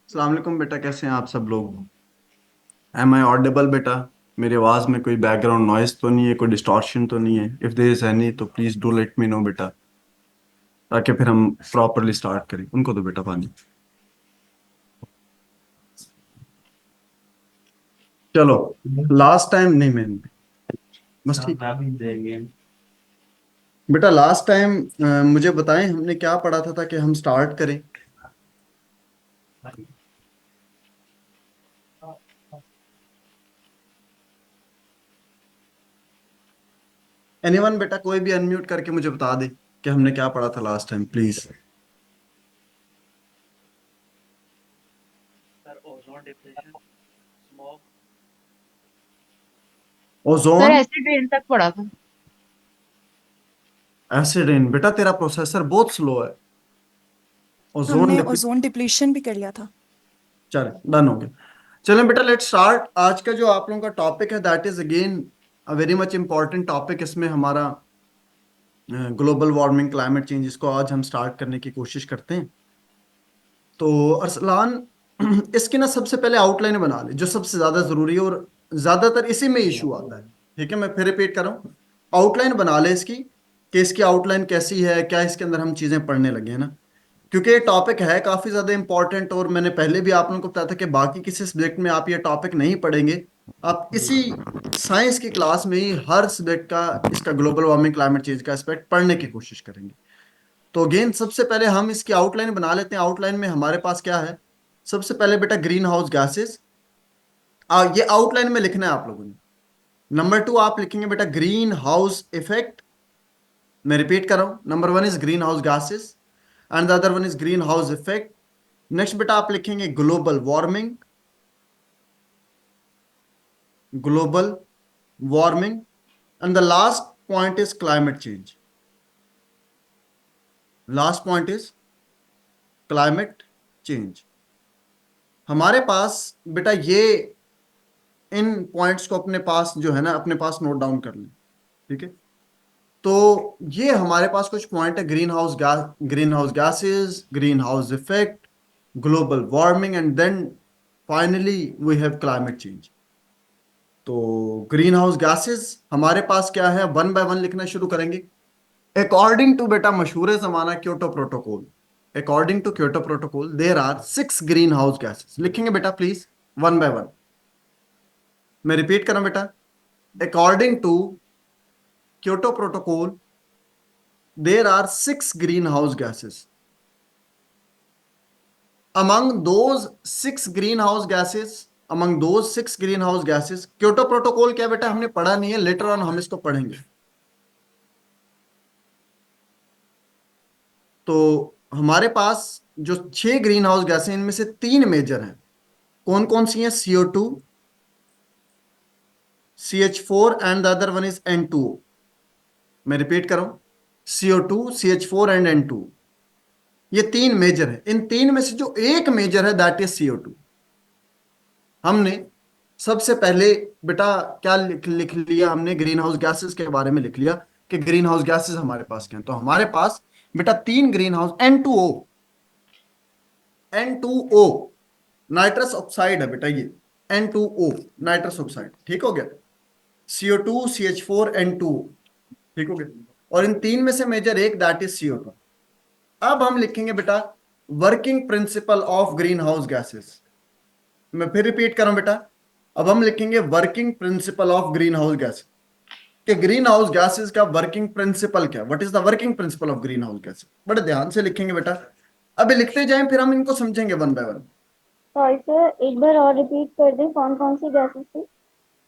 अस्सलाम वालेकुम बेटा, कैसे हैं आप सब लोग? एम आई ऑडिबल बेटा? मेरी आवाज में कोई बैकग्राउंड नॉइज तो नहीं है, कोई डिस्टॉर्शन तो नहीं है? इफ देयर इज एनी तो please do let me no बेटा, ताकि फिर हम प्रॉपरली स्टार्ट करें। उनको दो बेटा पानी। चलो, लास्ट टाइम नहीं मैं बस ठीक बेटा। लास्ट टाइम मुझे बताएं हमने क्या पढ़ा था ताकि हम स्टार्ट करें। एनीवन बेटा, कोई भी अनम्यूट करके मुझे बता दे कि हमने क्या पढ़ा था last time please. Sir ozone. Acid rain तक पढ़ा था। एसिड रेन बेटा, तेरा प्रोसेसर बहुत स्लो है। ओजोन हमने डिप्लीशन। ओजोन डिप्लीशन भी कर लिया था। चल, डन हो गया। चलें बेटा, लेट्स स्टार्ट। आज का जो आप लोगों का टॉपिक है that is again a very much important topic. इसमें हमारा ग्लोबल वार्मिंग, क्लाइमेट चेंज, इसको आज हम स्टार्ट करने की कोशिश करते हैं। तो अरसलान, इसकी ना सबसे पहले आउटलाइन बना ले, जो सबसे ज्यादा जरूरी है और ज्यादातर इसी में इशू आता है। ठीक है, मैं फिर रिपीट कर रहा हूँ। आउटलाइन बना ले इसकी, कि इसकी आउटलाइन कैसी है, क्या इसके अंदर हम चीजें पढ़ने लगे हैं ना। क्योंकि ये टॉपिक है काफी ज्यादा इंपॉर्टेंट, और मैंने पहले भी आप लोगों को बताया था कि बाकी किसी सब्जेक्ट में आप ये टॉपिक नहीं पढ़ेंगे। आप इसी साइंस की क्लास में ही हर सब्जेक्ट का, इसका ग्लोबल वार्मिंग, क्लाइमेट चेंज का एस्पेक्ट पढ़ने की कोशिश करेंगे। तो अगेन सबसे पहले हम इसकी आउटलाइन बना लेते हैं। आउटलाइन में हमारे पास क्या है? सबसे पहले बेटा ग्रीन हाउस गैसेस। ये आउटलाइन में लिखना है आप लोगों ने। नंबर टू आप लिखेंगे बेटा ग्रीन हाउस इफेक्ट। मैं रिपीट कर रहा हूं, number one is green house gases and the other one is green house effect. Next बेटा आप लिखेंगे global warming. Global warming and the last point is climate change. Last point is climate change. हमारे पास बेटा ये इन points को अपने पास जो है ना, अपने पास नोट डाउन कर लें। ठीक है, तो ये हमारे पास कुछ पॉइंट है। Green house gas, greenhouse gases, greenhouse effect, global warming and then finally we have climate change. तो ग्रीन हाउस गैसेस हमारे पास क्या है, वन बाय वन लिखना शुरू करेंगे। अकॉर्डिंग टू बेटा मशहूर जमाना Kyoto protocol, according to Kyoto protocol there are 6 greenhouse gases. लिखेंगे बेटा प्लीज वन बाय वन। मैं रिपीट कर रहा हूं बेटा, according to Kyoto protocol there are 6 greenhouse gases. among those 6 greenhouse gases, among those 6 greenhouse gases, Kyoto protocol क्या बेटा हमने पढ़ा नहीं है, लेटर ऑन हम इसको पढ़ेंगे। तो हमारे पास जो 6 ग्रीन हाउस गैस हैं इनमें से 3 मेजर हैं। कौन कौन सी हैं? CO2, CH4 and the other one is N2O। मैं रिपीट कर रहा हूं, CO2, CH4 एंड N2O। ये 3 मेजर है। इन तीन में से जो एक मेजर है दैट इज CO2। हमने सबसे पहले बेटा क्या लिख लिया हमने? ग्रीन हाउस गैसेस के बारे में लिख लिया कि ग्रीन हाउस गैसेस हमारे पास क्या है। तो हमारे पास बेटा 3 green house, N2O, N2O nitrous oxide है बेटा ये। N2O नाइट्रस ऑक्साइड, ठीक हो गया। CO2, CH4, N2O, ठीक हो गया। और इन तीन में से मेजर एक दैट इज CO2। अब हम लिखेंगे बेटा working principle of greenhouse gases. मैं फिर रिपीट कर रहा हूं बेटा, अब हम लिखेंगे working principle of green house gas, कि ग्रीन हाउस गैसेस का वर्किंग प्रिंसिपल क्या, what is the working principle of greenhouse gases. बड़े ध्यान से लिखेंगे बेटा, अभी लिखते जाएं फिर हम इनको समझेंगे one by one. Sorry sir, एक बार और रिपीट कर दें कौन कौन सी गैसेस थी।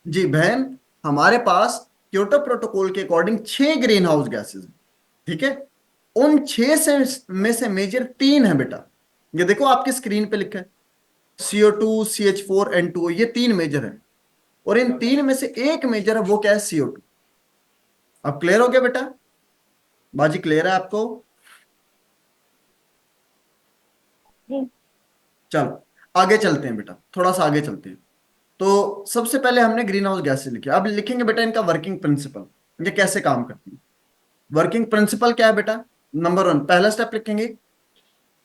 जी बहन, हमारे पास क्योटो प्रोटोकॉल के अकॉर्डिंग 6 ग्रीन हाउस गैसेस हैं। ठीक है, उन 6 में से मेजर 3 है बेटा। ये देखो आपकी स्क्रीन पे लिखा है, CO2, CH4, N2O, ये 3 मेजर है। और इन 3 में से एक मेजर है, वो क्या है? CO2। अब क्लियर हो गया बेटा? बाजी क्लियर है आपको? जी। चलो आगे चलते हैं बेटा, थोड़ा सा आगे चलते हैं। तो सबसे पहले हमने ग्रीन हाउस गैसेस लिखे, अब लिखेंगे बेटा इनका वर्किंग प्रिंसिपल, ये कैसे काम करती है। वर्किंग प्रिंसिपल क्या है बेटा? नंबर वन, पहला स्टेप लिखेंगे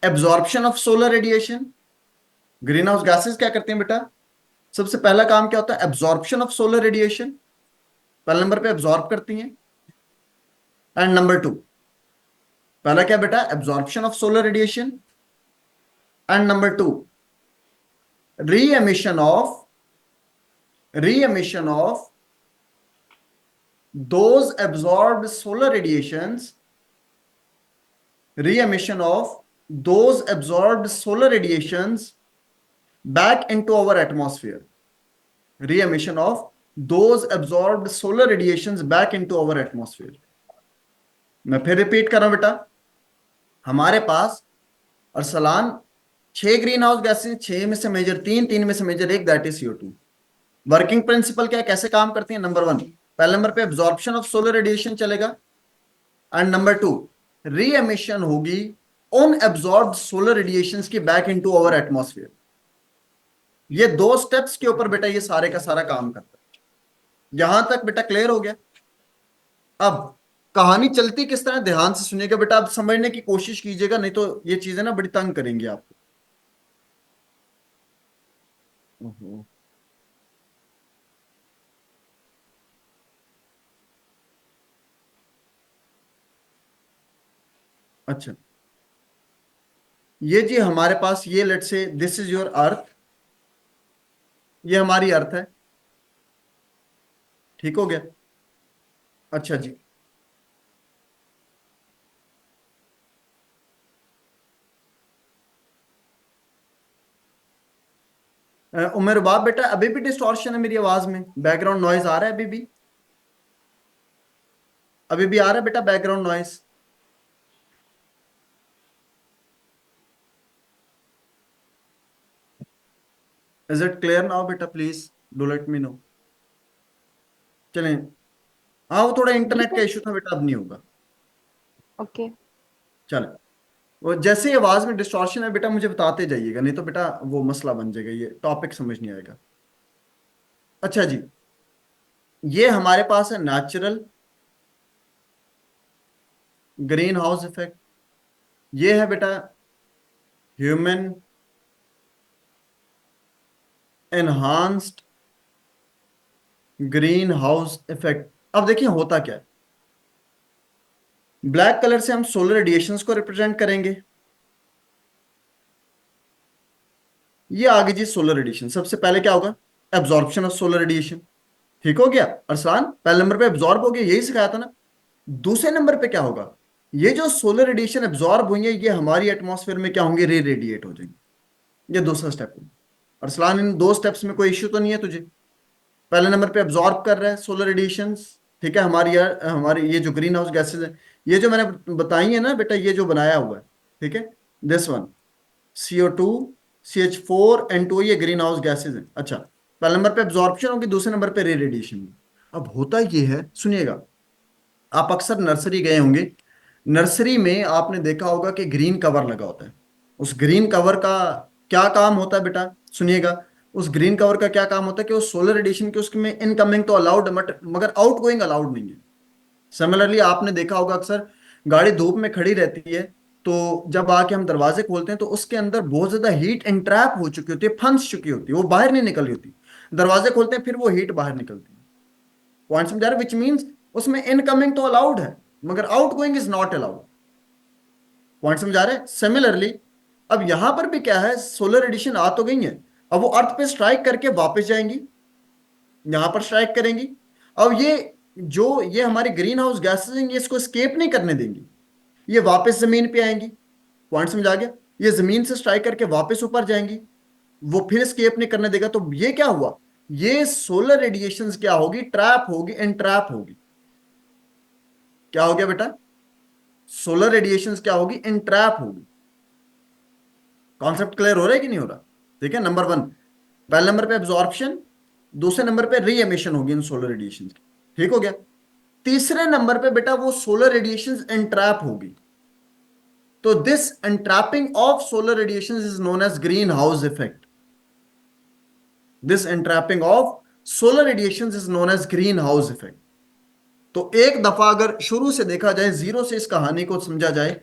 absorption of solar radiation. Green house gases क्या करती हैं बेटा? सबसे पहला काम क्या होता है? एब्जॉर्प्शन ऑफ सोलर रेडिएशन, पहले नंबर पे एब्जॉर्ब करती हैं। एंड नंबर टू, पहला क्या बेटा? Absorption of solar radiation. And number two, री emission of those absorbed solar radiations, re-emission of those absorbed solar radiations back into our atmosphere. Re-emission of those absorbed solar radiations back into our atmosphere. मैं फिर repeat कर रहा हूं बेटा, हमारे पास Arsalan 6 green house गैसें, 6 में से मेजर 3, 3 में से major 1, that is CO2। Working principle क्या है, कैसे काम करती है? नंबर 1, पहले नंबर पे एब्जॉर्प्शन ऑफ सोलर रेडिएशन चलेगा। एंड नंबर 2, री एमिशन होगी उन एब्जॉर्ब्ड सोलर रेडिएशंस की बैक इनटू आवर एटमॉस्फेयर। ये 2 स्टेप्स के ऊपर बेटा ये सारे का सारा काम करता है। यहां तक बेटा क्लियर हो गया? अब कहानी चलती किस तरह, ध्यान से सुनिएगा बेटा, आप समझने की कोशिश कीजिएगा, नहीं तो ये चीजें ना बड़ी तंग करेंगी आपको। अच्छा, ये जी हमारे पास, ये लेट से दिस इज योर अर्थ, ये हमारी अर्थ है, ठीक हो गया? अच्छा जी, उमेर बाप बेटा, अभी भी डिस्टॉर्शन है मेरी आवाज में? बैकग्राउंड नॉइज आ रहा है अभी भी? अभी भी आ रहा है बेटा background noise? Is it clear now बेटा? Please do let me know. चलें, हाँ वो थोड़ा इंटरनेट का इशू था बेटा, अब नहीं होगा। ओके। चले, वो जैसे ही आवाज में डिस्टॉर्शन है बेटा मुझे बताते जाइएगा, नहीं तो बेटा वो मसला बन जाएगा, ये टॉपिक समझ नहीं आएगा। अच्छा जी, ये हमारे पास है नेचुरल ग्रीन हाउस इफेक्ट, ये है बेटा human enhanced greenhouse effect. अब देखिए होता क्या है, ब्लैक कलर से हम सोलर रेडिएशंस को रिप्रेजेंट करेंगे। ये आगे जी सोलर रेडिएशन, सबसे पहले क्या होगा? एब्जॉर्प्शन ऑफ सोलर रेडिएशन, ठीक हो गया अरसलान? पहले नंबर पे एब्जॉर्ब हो गया, यही सिखाया था ना। दूसरे नंबर पे क्या होगा? ये जो सोलर रेडिएशन एब्जॉर्ब हुई है ये हमारी एटमॉस्फेयर में क्या होंगे? रे रेडिएट हो जाएंगे। ये दूसरा स्टेप है अरसलान। इन 2 स्टेप्स में कोई इश्यू तो नहीं है तुझे? पहले नंबर पे एब्जॉर्ब कर रहा है सोलर रेडिएशंस, ठीक है, हमारी ये जो ग्रीन हाउस गैसेज है, ये जो मैंने बताई है ना बेटा, ये जो बनाया हुआ है, ठीक है, this one CO2 CH4 N2, ये ग्रीन हाउस गैसेज है। अच्छा, पहले नंबर पे एब्जॉर्प्शन होगी, दूसरे नंबर पे रे रेडिएशन। अब होता ये है, सुनिएगा, आप अक्सर नर्सरी गए होंगे, नर्सरी में आपने देखा होगा कि ग्रीन कवर लगा होता है। उस ग्रीन कवर का क्या काम होता है बेटा? सुनिएगा, उस ग्रीन कवर का क्या काम होता है कि वो सोलर रेडिएशन के उसमें इनकमिंग तो अलाउड है मगर आउट गोइंग अलाउड नहीं है। सिमिलरली आपने देखा होगा अक्सर गाड़ी धूप में खड़ी रहती है, तो जब आके हम दरवाजे खोलते हैं तो उसके अंदर बहुत ज्यादा हीट एंट्रैप हो चुकी होती है, फंस चुकी होती है, वो बाहर नहीं निकल रही होती। दरवाजे खोलते हैं फिर वो हीट बाहर निकलती है। पॉइंट समझा रहे? विच मीन्स उसमें इनकमिंग तो अलाउड है मगर out going is not allowed. Point समझा रहे? सिमिलरली अब यहां पर भी क्या है, सोलर रेडिएशन आ तो गई है, अब वो अर्थ पे स्ट्राइक करके वापस जाएंगी, यहां पर स्ट्राइक करेंगी। अब ये हमारी ग्रीन हाउस गैसेज हैं, ये इसको स्केप नहीं करने देंगी, ये वापस जमीन पे आएंगी। पॉइंट समझ आ गया? ये जमीन से स्ट्राइक करके वापस ऊपर जाएंगी, वो फिर स्केप नहीं करने देगा। तो ये क्या हुआ? ये सोलर रेडिएशंस क्या होगी? ट्रैप होगी, एंट्रैप होगी। क्या हो गया बेटा? सोलर रेडिएशंस क्या होगी? एंट्रैप होगी। कॉन्सेप्ट क्लियर हो रहा है कि नहीं हो रहा? ठीक है, नंबर 1, पहले नंबर पे एब्जॉर्प्शन, दूसरे नंबर पे री एमिशन होगी इन सोलर रेडिएशन की, ठीक हो गया? तीसरे नंबर पे बेटा वो सोलर रेडिएशन एंट्रैप होगी। तो this entrapping of solar radiation is known as greenhouse effect. This entrapping of solar radiation is known as greenhouse effect. तो एक दफा अगर शुरू से देखा जाए, जीरो से इस कहानी को समझा जाए,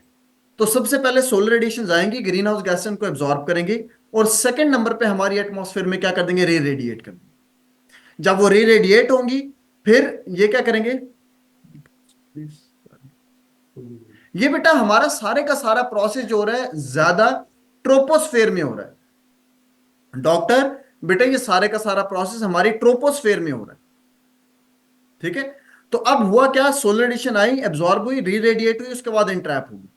तो सबसे पहले सोलर रेडिएशन आएंगी, ग्रीन हाउस गैस उनको एब्जॉर्ब करेंगे, और सेकंड नंबर पे हमारी एटमॉस्फेयर में क्या कर देंगे, रे रेडिएट कर देंगे। जब वो रे रेडिएट होंगी फिर ये क्या करेंगे, ये बेटा हमारा सारे का सारा प्रोसेस जो हो रहा है ज्यादा ट्रोपोस्फेयर में हो रहा है डॉक्टर, बेटा ये सारे का सारा प्रोसेस हमारी ट्रोपोस्फेयर में हो रहा है, ठीक है। तो अब हुआ क्या, सोलर रेडिएशन आई, एब्जॉर्ब हुई, री रेडिएट हुई, उसके बाद इंट्रैप होगी।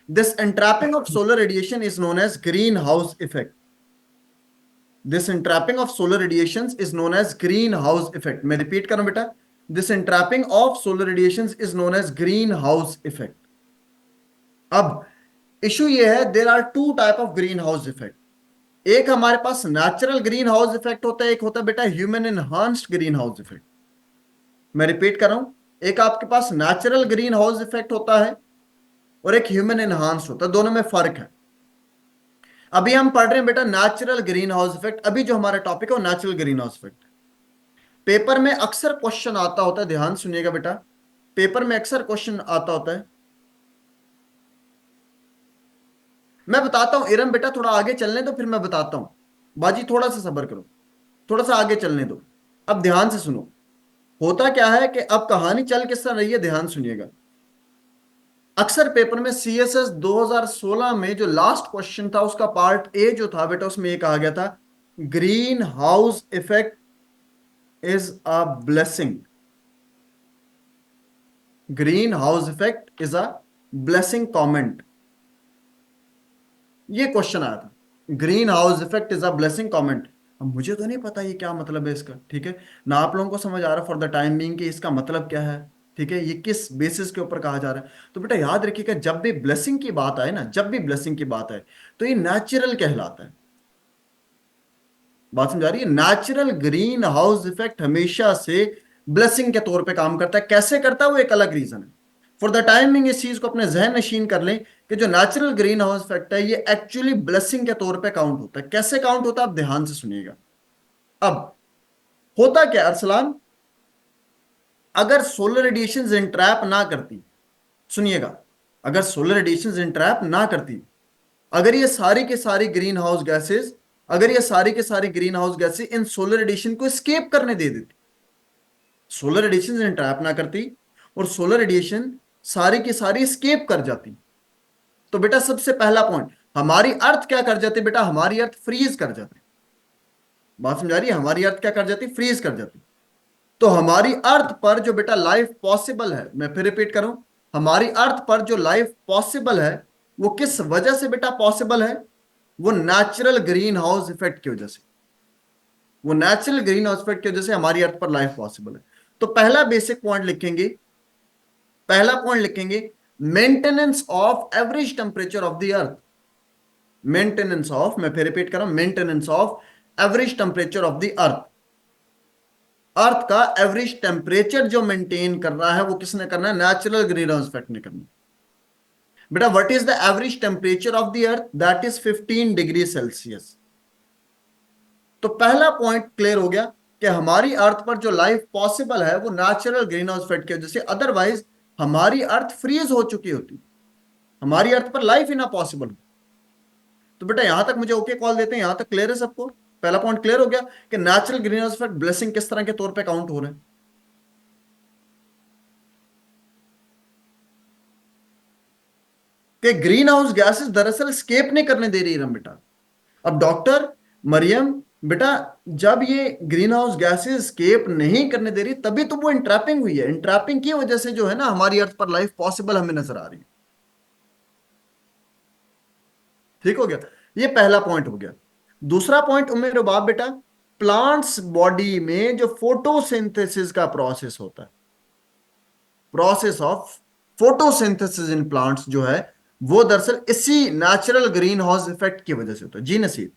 This entrapping of solar radiation is known as greenhouse effect. This entrapping of solar radiations is known as greenhouse effect. मैं रिपीट करूं बेटा, this entrapping of solar radiations is known as greenhouse effect. अब issue ये है, there are two type of greenhouse effect. एक हमारे पास natural greenhouse effect होता है, एक होता है बेटा human enhanced greenhouse effect. मैं रिपीट कर रहा हूं, एक आपके पास नेचुरल ग्रीन हाउस इफेक्ट होता है और एक ह्यूमन एनहांस्ड होता है, दोनों में फर्क है। अभी हम पढ़ रहे हैं बेटा नेचुरल ग्रीन हाउस इफेक्ट, अभी जो हमारा टॉपिक है वो natural greenhouse effect. Paper में अक्सर क्वेश्चन आता होता है, ध्यान सुनिएगा बेटा, पेपर में अक्सर क्वेश्चन आता होता है। मैं बताता हूं इरम बेटा, थोड़ा आगे चलने दो फिर मैं बताता हूं। बाजी थोड़ा सा सब्र करो, थोड़ा सा आगे चलने दो। अब ध्यान से सुनो, होता क्या है कि अब कहानी चल किस तरह रही है, ध्यान सुनिएगा। अक्सर पेपर में सीएसएस 2016 में जो लास्ट क्वेश्चन था उसका पार्ट ए जो था बेटा, उसमें ये कहा गया था green house effect is a blessing. Green house effect is a blessing comment, ये क्वेश्चन आया था, green house effect is a blessing comment. अब मुझे तो नहीं पता ये क्या मतलब है इसका, ठीक है ना, आप लोगों को समझ आ रहा फॉर द टाइम बीइंग कि इसका मतलब क्या है, ठीक है, ये किस बेसिस के ऊपर कहा जा रहा है। तो बेटा याद रखिएगा, जब भी ब्लेसिंग की बात आए ना, जब भी ब्लेसिंग की बात आए तो ये नेचुरल कहलाता है। बात समझा रही है, नेचुरल ग्रीन हाउस इफेक्ट हमेशा से ब्लेसिंग के तौर पे काम करता है। कैसे करता है वो एक अलग रीजन है। फॉर द टाइमिंग इस चीज को अपने जहन नशीन कर लें कि जो नेचुरल ग्रीन हाउस इफेक्ट है ये एक्चुअली ब्लेसिंग के तौर पे काउंट होता है। कैसे काउंट होता है आप ध्यान से सुनिएगा। अब होता क्या अरसलान, अगर सोलर रेडिएशन इंट्रैप ना करती, सुनिएगा, अगर सोलर रेडिएशन इंट्रैप ना करती, अगर ये सारी के सारी ग्रीन हाउस गैसेस, अगर ये सारी के सारी green house gases in solar radiation को स्केप करने दे देती, सोलर रेडिएशन इंट्रैप ना करती और सोलर रेडिएशन सारी की सारी स्केप कर जाती, तो बेटा सबसे पहला पॉइंट, हमारी अर्थ क्या कर जाती बेटा, हमारी अर्थ फ्रीज कर जाती। बात समझा रही है, हमारी अर्थ क्या कर जाती, फ्रीज कर जाती। तो हमारी अर्थ पर जो बेटा लाइफ पॉसिबल है, मैं फिर रिपीट करूं, हमारी अर्थ पर जो लाइफ पॉसिबल है वो किस वजह से बेटा पॉसिबल है, वो नेचुरल ग्रीन हाउस इफेक्ट की वजह से, वो नेचुरल ग्रीन हाउस इफेक्ट की वजह से हमारी अर्थ पर लाइफ पॉसिबल है। तो पहला बेसिक पॉइंट लिखेंगे, पहला पॉइंट लिखेंगे, maintenance of average temperature of the earth. Maintenance of, मैं फिर रिपीट कर रहा हूं, maintenance of average temperature of the earth. Earth का एवरेज टेम्परेचर जो मेंटेन कर रहा है वो किसने करना है, नेचुरल ग्रीन हाउस इफेक्ट ने करना है। बेटा what is the average temperature of the earth, that is 15 degree Celsius. तो पहला पॉइंट क्लियर हो गया कि हमारी अर्थ पर जो लाइफ पॉसिबल है वो नेचुरल ग्रीन हाउस इफेक्ट की वजह से, अदरवाइज हमारी अर्थ फ्रीज हो चुकी होती, हमारी अर्थ पर लाइफ ही ना पॉसिबल। तो बेटा यहां तक मुझे ओके कॉल देते हैं, यहां तक क्लियर है सबको, पहला पॉइंट क्लियर हो गया कि natural greenhouse effect blessing किस तरह के तौर पे काउंट हो रहे हैं। कि ग्रीन हाउस गैसेस दरअसल स्केप नहीं करने दे रही रम बेटा। अब डॉक्टर मरियम बेटा, जब ये ग्रीन हाउस गैसेस स्केप नहीं करने दे रही तभी तो वो इंट्रैपिंग हुई है, इंट्रैपिंग की वजह से जो है ना हमारी अर्थ पर लाइफ पॉसिबल हमें नजर आ रही है। ठीक हो गया, ये पहला पॉइंट हो गया। दूसरा पॉइंट मेरे बाप बेटा, प्लांट्स बॉडी में जो फोटोसिंथेसिस का प्रोसेस होता है, process of photosynthesis in plants जो है वो दरअसल इसी नेचुरल ग्रीन हाउस इफेक्ट की वजह से होता है। जी नसीब।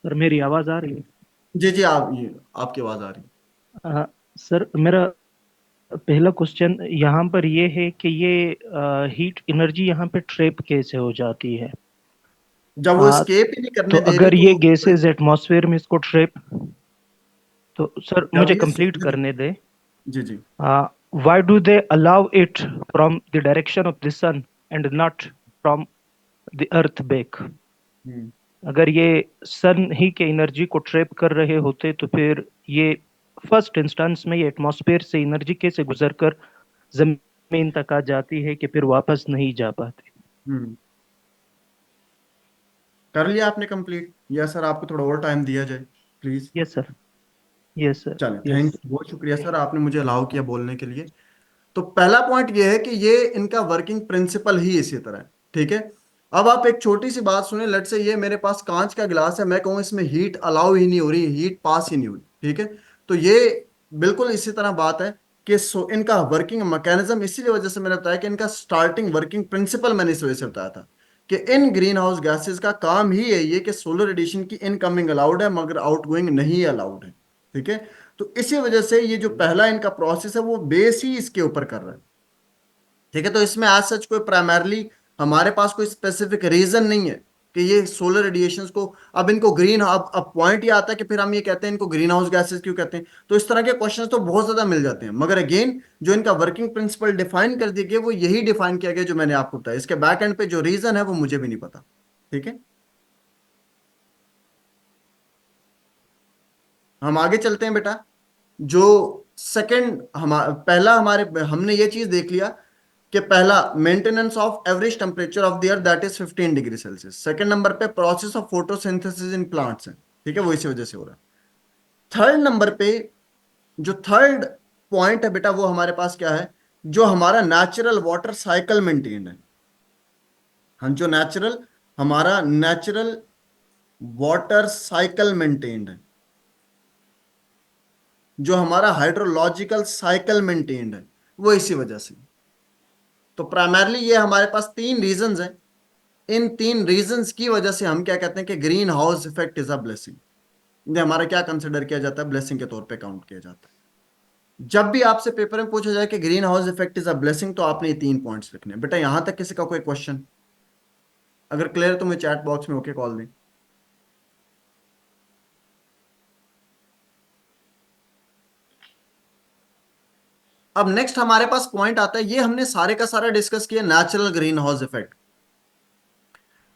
सर मेरी आवाज आ रही है? जी जी, आप ये आपकी आवाज आ रही है। सर मेरा पहला क्वेश्चन यहाँ पर ये है कि ये हीट एनर्जी यहाँ पे ट्रैप कैसे हो जाती है? जब वो स्केप ही नहीं तो करने दे अगर रही ये तो गैसेस एटमॉस्फेयर में इसको ट्रैप, तो सर जब मुझे ये कंप्लीट जी करने दे। जी जी why do they allow it from the direction of the sun and not from the earth back. Hmm, अगर ये सन ही के एनर्जी को ट्रैप कर रहे होते तो फिर ये फर्स्ट इंस्टेंस में ये एटमॉस्फेयर से एनर्जी कैसे गुजर कर जमीन तक आ जाती है कि फिर वापस नहीं जा पाती। हम्म। कर लिया आपने कंप्लीट, या सर आपको थोड़ा और टाइम दिया जाए please? Yes sir, yes sir, चलें, यस। थैंक यू, बहुत शुक्रिया सर, आपने मुझे अलाउ किया बोलने के लिए। तो पहला पॉइंट ये है कि ये इनका वर्किंग प्रिंसिपल ही इसी तरह है, ठीक है। अब आप एक छोटी सी बात सुने, लेट से ये मेरे पास कांच का गिलास है, मैं कहूँ इसमें हीट अलाउ ही नहीं हो रही, हीट पास ही नहीं हो रही, ठीक है। तो ये बिल्कुल इसी तरह बात है कि इनका वर्किंग मैकेनिज्म, इसीलिए वजह से मैंने बताया कि इनका स्टार्टिंग वर्किंग प्रिंसिपल मैंने इस वजह से बताया था कि इन ग्रीन हाउस गैसेज का काम ही है ये कि सोलर रेडिएशन की इनकमिंग अलाउड है मगर आउटगोइंग नहीं अलाउड है, ठीक है। तो इसी वजह से ये जो पहला इनका प्रोसेस है वो बेस ही इसके ऊपर कर रहा है, ठीक है। तो इसमें आज सच कोई प्राइमरली हमारे पास कोई स्पेसिफिक रीजन नहीं है कि ये सोलर रेडिएशंस को, अब इनको ग्रीन, अब पॉइंट ये आता है कि फिर हम ये कहते हैं इनको ग्रीन हाउस गैसेस क्यों कहते हैं। तो इस तरह के क्वेश्चंस तो बहुत ज्यादा मिल जाते हैं, मगर अगेन जो इनका वर्किंग प्रिंसिपल डिफाइन कर दिया गया वो यही डिफाइन किया गया जो मैंने आपको बताया। इसके बैक एंड पे जो रीजन है वो मुझे भी नहीं पता, ठीक है। हम आगे चलते हैं बेटा। जो सेकंड पहला हमारे हमने ये चीज देख लिया कि पहला maintenance of average temperature of the earth that is 15 degree Celsius. Second number पे process of photosynthesis in plants है, ठीक है, वो इसी वजह से हो रहा है। थर्ड नंबर पे जो थर्ड पॉइंट है बेटा वो हमारे पास क्या है, जो हमारा नेचुरल वाटर साइकिल मेंटेन है। हम जो हमारा नेचुरल वाटर साइकिल मेंटेन्ड है, जो हमारा हाइड्रोलॉजिकल साइकिल मेंटेन्ड है, वो इसी वजह से। तो प्राइमरली ये हमारे पास तीन रीजंस हैं, इन तीन रीजंस की वजह से हम क्या कहते हैं कि green house effect is a blessing. ये हमारा क्या कंसिडर किया जाता है, ब्लेसिंग के तौर पे काउंट किया जाता है। जब भी आपसे पेपर में पूछा जाए कि green house effect is a blessing तो आपने ये तीन पॉइंट्स लिखने हैं। बेटा यहां तक किसी का कोई क्वेश्चन? अगर क्लियर तो मुझे चैट बॉक्स में ओके कॉल दें। अब नेक्स्ट हमारे पास पॉइंट आता है, ये हमने सारे का सारा डिस्कस किया natural greenhouse effect.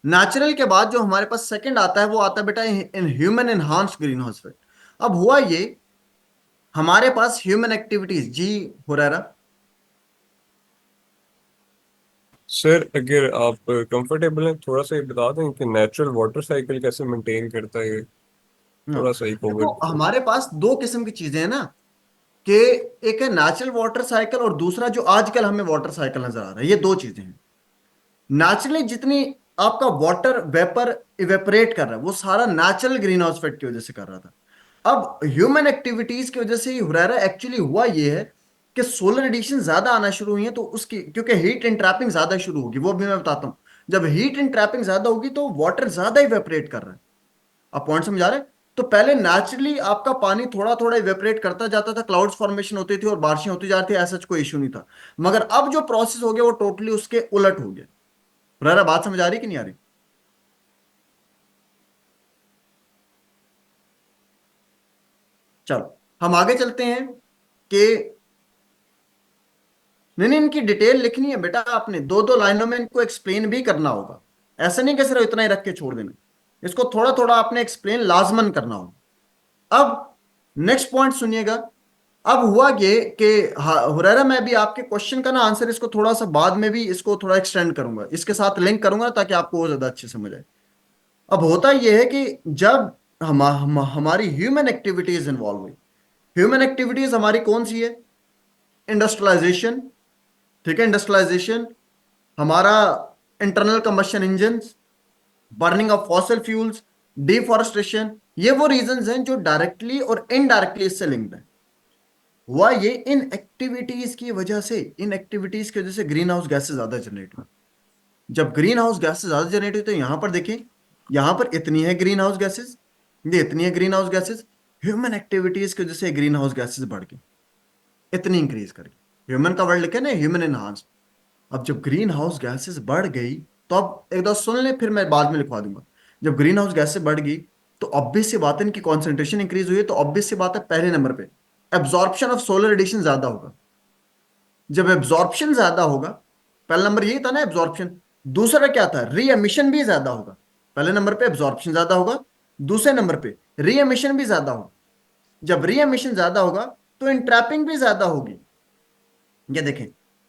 Natural के बाद जो हमारे पास सेकंड आता है वो आता है बेटा in human enhanced greenhouse effect. अब हुआ ये हमारे पास ह्यूमन एक्टिविटीज, जी हुरैरा। सर अगर आप कंफर्टेबल हैं थोड़ा सा ये बता दें कि नेचुरल वाटर साइकिल कैसे मेंटेन करता है ये, हाँ, थोड़ा सा एक देखो ओवर। हमारे पास दो किस्म की चीजें हैं ना, कि एक है नेचुरल वाटर साइकिल और दूसरा जो आजकल हमें वाटर साइकिल नजर आ रहा है। ये दो चीजें हैं। नेचुरली जितनी आपका वाटर वेपर इवेपोरेट कर रहा है वो सारा नेचुरल ग्रीन हाउस इफेक्ट की वजह से कर रहा था। अब ह्यूमन एक्टिविटीज की वजह से हुरैरा एक्चुअली हुआ ये है कि सोलर रेडिएशन ज्यादा आना शुरू हुई है, तो उसकी क्योंकि हीट इंट्रैपिंग ज्यादा शुरू होगी, वो भी मैं बताता हूँ। जब हीट इंट्रैपिंग ज्यादा होगी तो वाटर ज्यादा इवेपोरेट कर रहा है। आप पॉइंट समझा रहे हैं? तो पहले नेचुरली आपका पानी थोड़ा थोड़ा इवेपोरेट करता जाता था, क्लाउड्स फॉर्मेशन होती थी और बारिशें होती जाती थी, ऐसा कोई इशू नहीं था। मगर अब जो प्रोसेस हो गया वो टोटली उसके उलट हो गया। हुरैरा बात समझ आ रही कि नहीं आ रही? चलो हम आगे चलते हैं कि नहीं, इनकी डिटेल लिखनी है बेटा, आपने दो दो लाइनों में इनको एक्सप्लेन भी करना होगा। ऐसा नहीं कि सिर्फ इतना ही रख के छोड़ देना, इसको थोड़ा थोड़ा आपने एक्सप्लेन लाजमन करना होगा। अब नेक्स्ट पॉइंट सुनिएगा। अब हुआ ये कि हुरैरा मैं भी आपके क्वेश्चन का ना आंसर इसको थोड़ा सा बाद में भी इसको थोड़ा एक्सटेंड करूंगा, इसके साथ लिंक करूंगा ताकि आपको और ज्यादा अच्छे समझ आए। अब होता यह है कि जब हमारी ह्यूमन एक्टिविटीज इन्वॉल्व हुई, ह्यूमन एक्टिविटीज हमारी कौन सी है? इंडस्ट्रियलाइजेशन, ठीक है, इंडस्ट्रियलाइजेशन, हमारा internal combustion engine, burning of fossil fuels, deforestation, ये वो रीजंस हैं जो डायरेक्टली और इनडायरेक्टली इससे लिंक्ड है। हुआ ये इन एक्टिविटीज की वजह से, इन एक्टिविटीज की वजह से ग्रीन हाउस गैसेज ज्यादा जनरेट हुई। जब ग्रीन हाउस गैसेज ज्यादा जनरेट हुई तो यहां पर देखें, यहां पर इतनी है ग्रीन हाउस गैसेज, ये इतनी है green house gases. Human activities की वजह से ग्रीन हाउस गैसेज बढ़ गई, इतनी इंक्रीज कर गई। ह्यूमन का वर्ड लिखे ना, ह्यूमन एनहांस। अब जब ग्रीन हाउस गैसेस बढ़ गई तो अब एक दो सुन ले, फिर मैं बाद में लिखवा दूंगा। जब ग्रीन हाउस गैसेस बढ़ गई तो ऑब्वियस सी बात है इनकी कॉन्सेंट्रेशन इंक्रीज हुई है, तो ऑब्वियस सी बात है पहले नंबर पे एब्जॉर्प्शन ऑफ सोलर रेडिएशन ज्यादा होगा। जब एब्जॉर्प्शन ज्यादा होगा, पहला नंबर यही था ना एब्जॉर्प्शन, दूसरा क्या था, री एमिशन भी ज्यादा होगा। पहले नंबर पे एब्जॉर्प्शन ज्यादा होगा, दूसरे नंबर पे री एमिशन भी ज्यादा होगा। जब री एमिशन ज्यादा होगा तो इंट्रैपिंग भी ज्यादा होगी। ये देखें,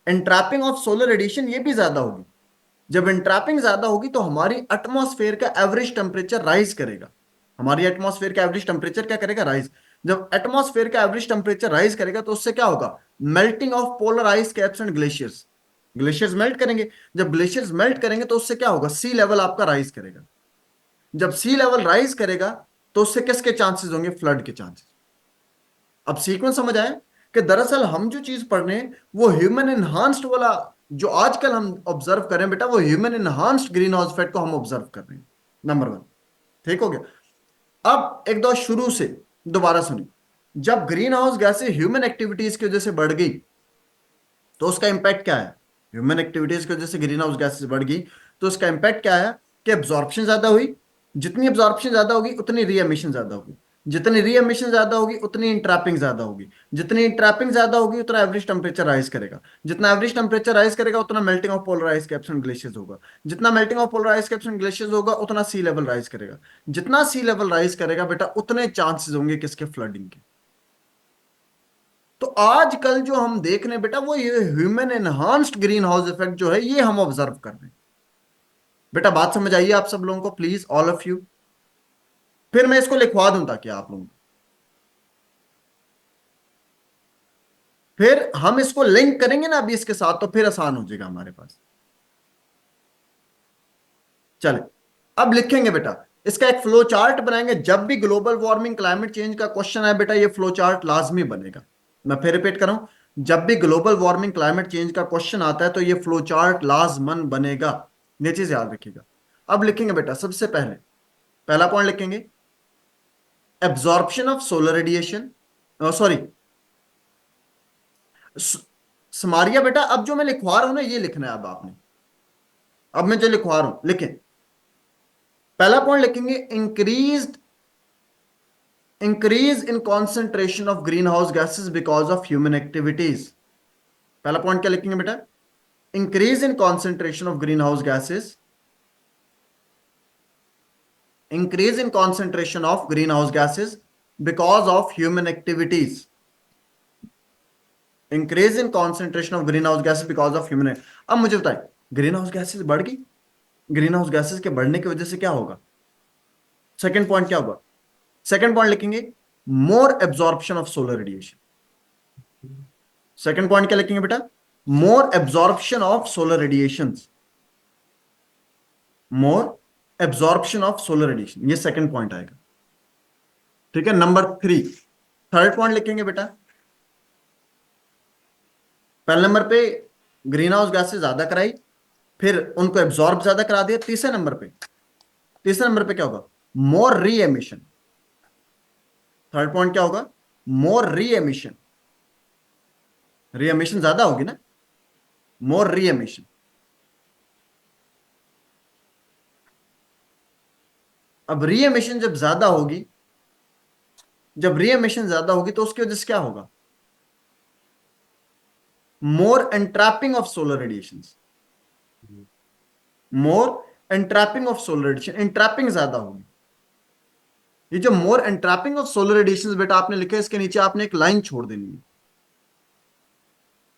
इंट्रैपिंग ऑफ सोलर रेडिएशन ये भी ज्यादा होगी। जब इंट्रैपिंग ज्यादा होगी तो हमारी एटमॉस्फेयर का एवरेज टेम्परेचर राइज करेगा। हमारी एटमॉस्फेयर का एवरेज टेम्परेचर क्या करेगा, राइज। जब एटमॉस्फेयर का एवरेज टेम्परेचर राइज करेगा तो उससे क्या होगा, melting of polar ice caps and glaciers. Glaciers melt करेंगे। जब ग्लेशियर्स मेल्ट करेंगे तो उससे क्या होगा, सी लेवल आपका राइज करेगा। जब सी लेवल राइज करेगा तो उससे किसके चांसेस होंगे, फ्लड के चांसेस। अब सीक्वेंस समझ आए कि दरअसल हम जो चीज पढ़ रहे हैं वो ह्यूमन एनहांस्ड वाला जो आजकल हम ऑब्जर्व कर रहे हैं बेटा, वो human enhanced greenhouse effect को हम ऑब्जर्व कर रहे हैं। नंबर 1 ठीक हो गया। अब एक दो शुरू से दोबारा सुनिए। जब ग्रीन हाउस गैसें ह्यूमन एक्टिविटीज की वजह से बढ़ गई तो उसका इंपैक्ट क्या है, ह्यूमन एक्टिविटीज की वजह से ग्रीन हाउस गैसेस बढ़ गई तो उसका इंपैक्ट क्या है कि एब्जॉर्प्शन ज्यादा हुई। जितनी एब्जॉर्प्शन ज्यादा होगी उतनी री एमिशन ज्यादा होगी। जितनी री एमिशन ज्यादा होगी उतनी इंट्रैपिंग ज्यादा होगी। जितनी इंट्रैपिंग ज्यादा होगी उतना एवरेज टेम्परेचर राइज करेगा। जितना एवरेज टेम्परेचर राइज करेगा उतना melting of polar ice caps and glaciers होगा। जितना melting of polar ice caps and glaciers होगा उतना सी लेवल राइज करेगा। जितना सी लेवल राइज करेगा बेटा उतने चांसेस होंगे किसके, फ्लडिंग के। तो आजकल जो हम देख रहे हैं बेटा वो ये human enhanced greenhouse effect जो है ये हम ऑब्जर्व कर रहे हैं। बेटा बात समझ आइए आप सब लोगों को, प्लीज ऑल ऑफ यू। फिर मैं इसको लिखवा दूं ताकि आप लोगों को, फिर हम इसको लिंक करेंगे ना अभी इसके साथ तो फिर आसान हो जाएगा हमारे पास। चले अब लिखेंगे बेटा, इसका एक फ्लो चार्ट बनाएंगे। जब भी ग्लोबल वार्मिंग क्लाइमेट चेंज का क्वेश्चन है बेटा ये फ्लो चार्ट लाजमी बनेगा। मैं फिर रिपीट कर रहा हूं, जब भी ग्लोबल वार्मिंग क्लाइमेट चेंज का क्वेश्चन आता है तो ये फ्लो चार्ट लाजमन बनेगा। ये चीज याद रखिएगा। अब लिखेंगे बेटा, सबसे पहले पहला पॉइंट लिखेंगे absorption of solar radiation, sorry Samaria बेटा। अब जो मैं लिखवा रहा हूं ना ये लिखना है अब आपने। अब मैं जो लिखवा रहा हूं लिखें। पहला पॉइंट लिखेंगे increase in concentration of greenhouse gases because of human activities. पहला पॉइंट क्या लिखेंगे बेटा, increase in concentration of greenhouse gases, increase in concentration of greenhouse gases because of human activities. Increase in concentration of greenhouse gases because of human. अब मुझे बताएं, green house gases बढ़ गई, green house gases के बढ़ने की वजह से क्या होगा, सेकंड पॉइंट क्या होगा, सेकंड पॉइंट लिखेंगे more absorption of solar radiation. Second point क्या लिखेंगे बेटा, more absorption of solar radiation, more absorption of solar radiation, ये सेकंड पॉइंट आएगा। ठीक है, नंबर 3 थर्ड पॉइंट लिखेंगे बेटा, पहले नंबर पे ग्रीन हाउस गैसेस ज्यादा कराई फिर उनको एब्जॉर्ब ज्यादा करा दिया। तीसरे नंबर पे क्या होगा, मोर री एमिशन। थर्ड पॉइंट क्या होगा, मोर री एमिशन, री एमिशन ज्यादा होगी ना, मोर री एमिशन। अब री एमिशन जब ज्यादा होगी, जब री एमिशन ज्यादा होगी तो उसकी वजह से क्या होगा, more entrapping of solar radiation, more entrapping of solar radiation, entrapping ज्यादा होगी। ये जो more entrapping of solar radiation बेटा आपने लिखा है, इसके नीचे आपने एक लाइन छोड़ देनी है।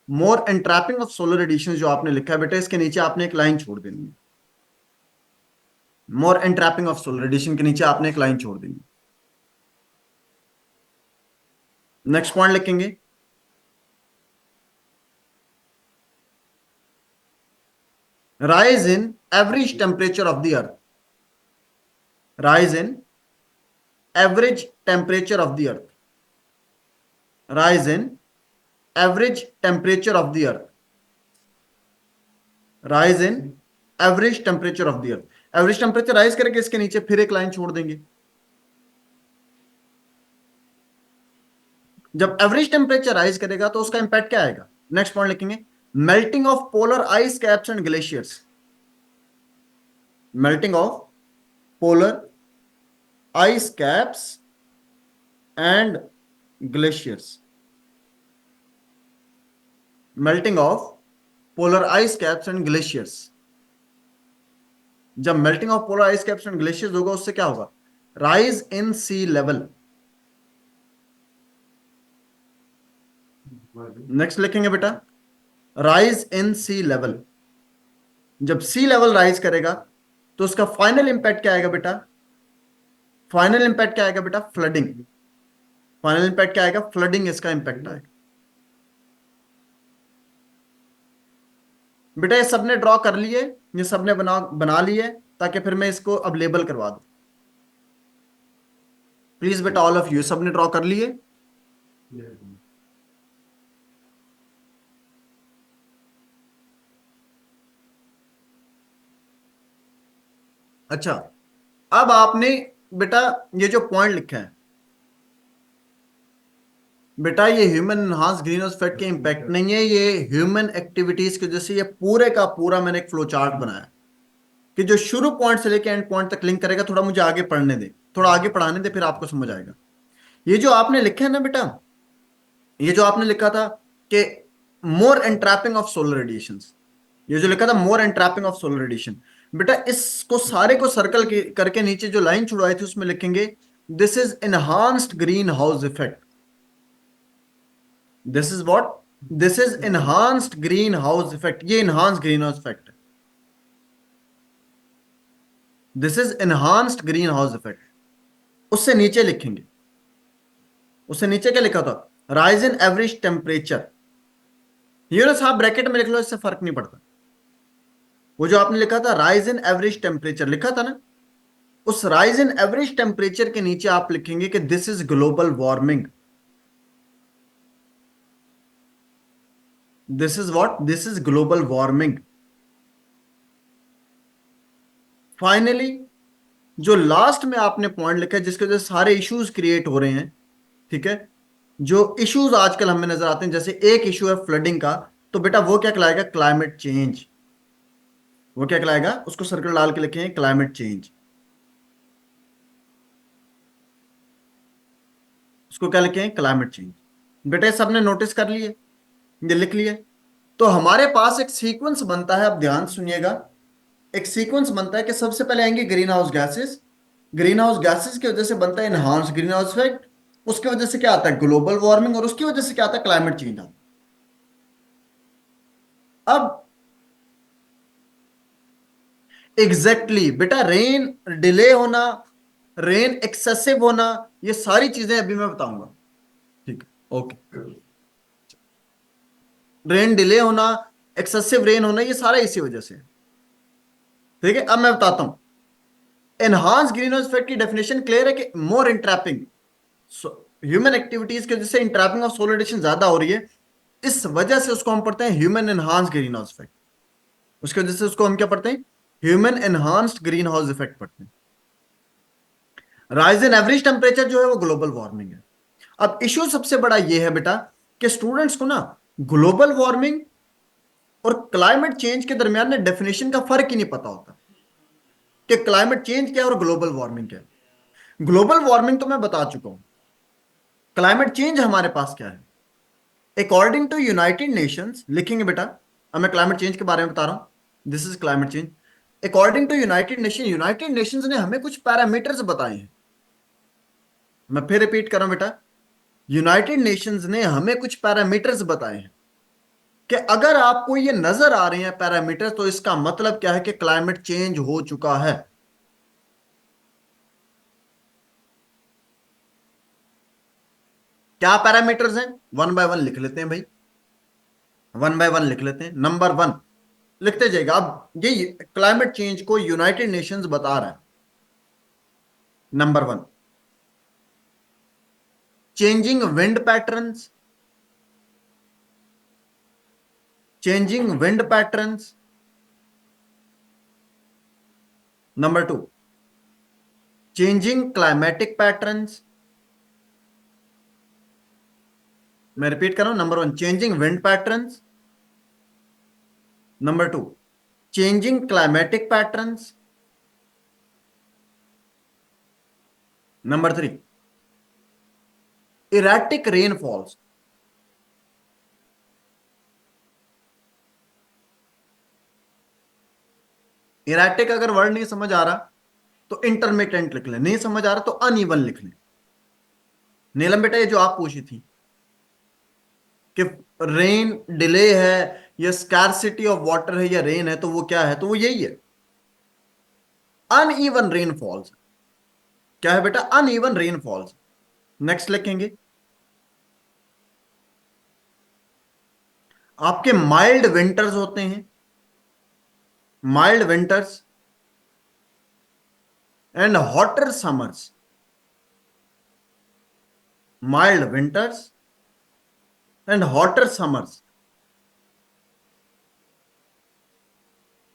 मोर एंट्रैपिंग ऑफ सोलर रेडिएशन जो आपने लिखा है बेटा, इसके नीचे आपने एक लाइन छोड़ देनी है। मोर एंट्रैपिंग ऑफ सोलर रेडिएशन के नीचे आपने एक लाइन छोड़ देनी है। नेक्स्ट पॉइंट लिखेंगे, rise in average temperature of the earth, rise in average temperature of the earth, rise in average temperature of the earth, rise in average temperature of the earth। Average temperature rise करके इसके नीचे फिर एक line छोड़ देंगे। जब average temperature rise करेगा तो उसका इंपैक्ट क्या आएगा, नेक्स्ट पॉइंट लिखेंगे melting of polar ice caps and glaciers, melting of polar ice caps and glaciers, melting of polar ice caps and glaciers। जब melting of polar ice caps and glaciers होगा उससे क्या होगा? Rise in sea level. Next लिखेंगे बेटा, rise in sea level. जब सी level rise करेगा तो उसका फाइनल इंपैक्ट क्या आएगा बेटा? फाइनल इंपैक्ट क्या आएगा बेटा? फ्लडिंग। फाइनल इंपैक्ट क्या आएगा? फ्लडिंग इसका इंपैक्ट आएगा। बेटा ये सबने ड्रॉ कर लिए, ये सबने बना बना लिए, ताकि फिर मैं इसको अब लेबल करवा दूं। प्लीज बेटा ऑल ऑफ यू सबने ड्रॉ कर लिए? अच्छा, अब आपने बेटा ये जो पॉइंट लिखा है बेटा, ये human enhance green house effect के इंपैक्ट नहीं है, ये ह्यूमन एक्टिविटीज की वजह से ये पूरे का पूरा मैंने एक फ्लो चार्ट बनाया कि जो शुरू पॉइंट से लेकर एंड पॉइंट तक लिंक करेगा। थोड़ा मुझे आगे पढ़ने दे, थोड़ा आगे पढ़ाने दे, फिर आपको समझ आएगा। ये जो आपने लिखा है ना बेटा, ये जो आपने लिखा था कि मोर एंट्रैपिंग ऑफ सोलर रेडिएशन, ये जो लिखा था मोर एंट्रैपिंग ऑफ सोलर रेडिएशन, बेटा इसको सारे को सर्कल करके नीचे जो लाइन छुड़वाई थी उसमें लिखेंगे this is enhanced greenhouse effect. This is what? This is enhanced greenhouse effect. ये एनहांस्ड ग्रीन हाउस इफेक्ट है। This is enhanced greenhouse effect. उससे नीचे लिखेंगे, उससे नीचे क्या लिखा था? Rise in average temperature. ये ना साहब ब्रैकेट में लिख लो, इससे फर्क नहीं पड़ता। वो जो आपने लिखा था राइज इन एवरेज टेम्परेचर लिखा था ना, उस राइज इन एवरेज टेम्परेचर के नीचे आप लिखेंगे कि this is global warming. This is what? This is global warming. Finally जो लास्ट में आपने पॉइंट लिखा है जिसके वजह से सारे इश्यूज क्रिएट हो रहे हैं, ठीक है, जो इश्यूज आजकल हमें नजर आते हैं, जैसे एक इशू है फ्लडिंग का, तो बेटा वो क्या कहलाएगा? Climate change. वो क्या कहलाएगा? उसको सर्कल डाल के लिखें, क्लाइमेट चेंज। उसको क्या लिखें? Climate change. बेटा सबने नोटिस कर लिए, ये लिख लिए। तो हमारे पास एक सीक्वेंस बनता है, अब ध्यान सुनिएगा। एक सीक्वेंस बनता है कि सबसे पहले आएंगे green house gases. Greenhouse gases की वजह से बनता है एनहांस ग्रीन हाउस इफेक्ट। उसकी वजह से क्या आता है? Global warming. और उसकी वजह से क्या आता है? क्लाइमेट चेंज आता है। अब एग्जैक्टली बेटा रेन डिले होना, रेन एक्सेसिव होना, ये सारी चीजें अभी मैं बताऊंगा, ठीक है? ओके, रेन डिले होना, एक्सेसिव रेन होना, ये सारा इसी वजह से, ठीक है? अब मैं बताता हूं। एनहांस ग्रीन हाउस इफेक्ट की डेफिनेशन क्लियर है कि मोर इंट्रैपिंग, ह्यूमन एक्टिविटीज की वजह से इंट्रैपिंग ऑफ सोलर रेडिएशन ज्यादा हो रही है, इस वजह से उसको हम पढ़ते हैं human enhance green house effect. उसकी वजह से उसको हम क्या पढ़ते हैं? Human enhanced greenhouse effect पढ़ते हैं। राइज इन एवरेज टेम्परेचर जो है वो ग्लोबल वार्मिंग है। अब इश्यू सबसे बड़ा ये है बेटा कि स्टूडेंट्स को ना ग्लोबल वार्मिंग और क्लाइमेट चेंज के दरमियान ना डेफिनेशन का फर्क ही नहीं पता होता कि क्लाइमेट चेंज क्या है और ग्लोबल वार्मिंग क्या है। ग्लोबल वार्मिंग तो मैं बता चुका हूं, क्लाइमेट चेंज हमारे पास क्या है? अकॉर्डिंग टू यूनाइटेड नेशंस लिखेंगे बेटा, अब मैं क्लाइमेट चेंज के बारे में बता रहा हूं। This is climate change according to United Nations ने हमें कुछ पैरामीटर्स बताए हैं। मैं फिर रिपीट कर रहा हूं बेटा, यूनाइटेड नेशंस ने हमें कुछ पैरामीटर्स बताए हैं कि अगर आपको ये नजर आ रहे हैं पैरामीटर, तो इसका मतलब क्या है कि क्लाइमेट चेंज हो चुका है। क्या पैरामीटर्स हैं? वन बाय वन लिख लेते हैं भाई, वन बाय वन लिख लेते हैं। नंबर वन लिखते जाएगा। अब ये क्लाइमेट चेंज को यूनाइटेड नेशंस बता रहा है। Number one, changing wind patterns, changing wind patterns. Number two, changing climatic patterns. मैं रिपीट कर रहा हूं, number one changing wind patterns, number two changing climatic patterns, number three erratic rainfalls. Erratic अगर word नहीं समझ आ रहा तो इंटरमिटेंट लिख लें, नहीं समझ आ रहा तो अनइवन लिख लें। नीलम बेटा ये जो आप पूछी थी कि रेन डिले है या स्कैरसिटी ऑफ वाटर है या रेन है, तो वो क्या है, तो वो यही है, अनइवन रेनफॉल्स। क्या है बेटा, अनइवन रेनफॉल्स। नेक्स्ट लिखेंगे आपके माइल्ड विंटर्स होते हैं, mild winters and hotter summers, mild winters and hotter summers,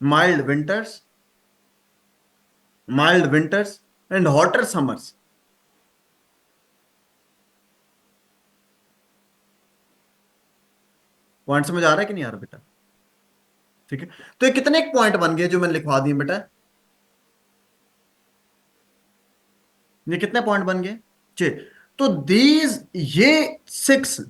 mild winters, mild winters and hotter summers। Point समझ आ रहा है कि नहीं आ रहा बेटा? ठीक है, तो ये कितने पॉइंट बन गए जो मैंने लिखवा दिए बेटा? ये कितने पॉइंट बन गए? 6। तो दीज ये 6,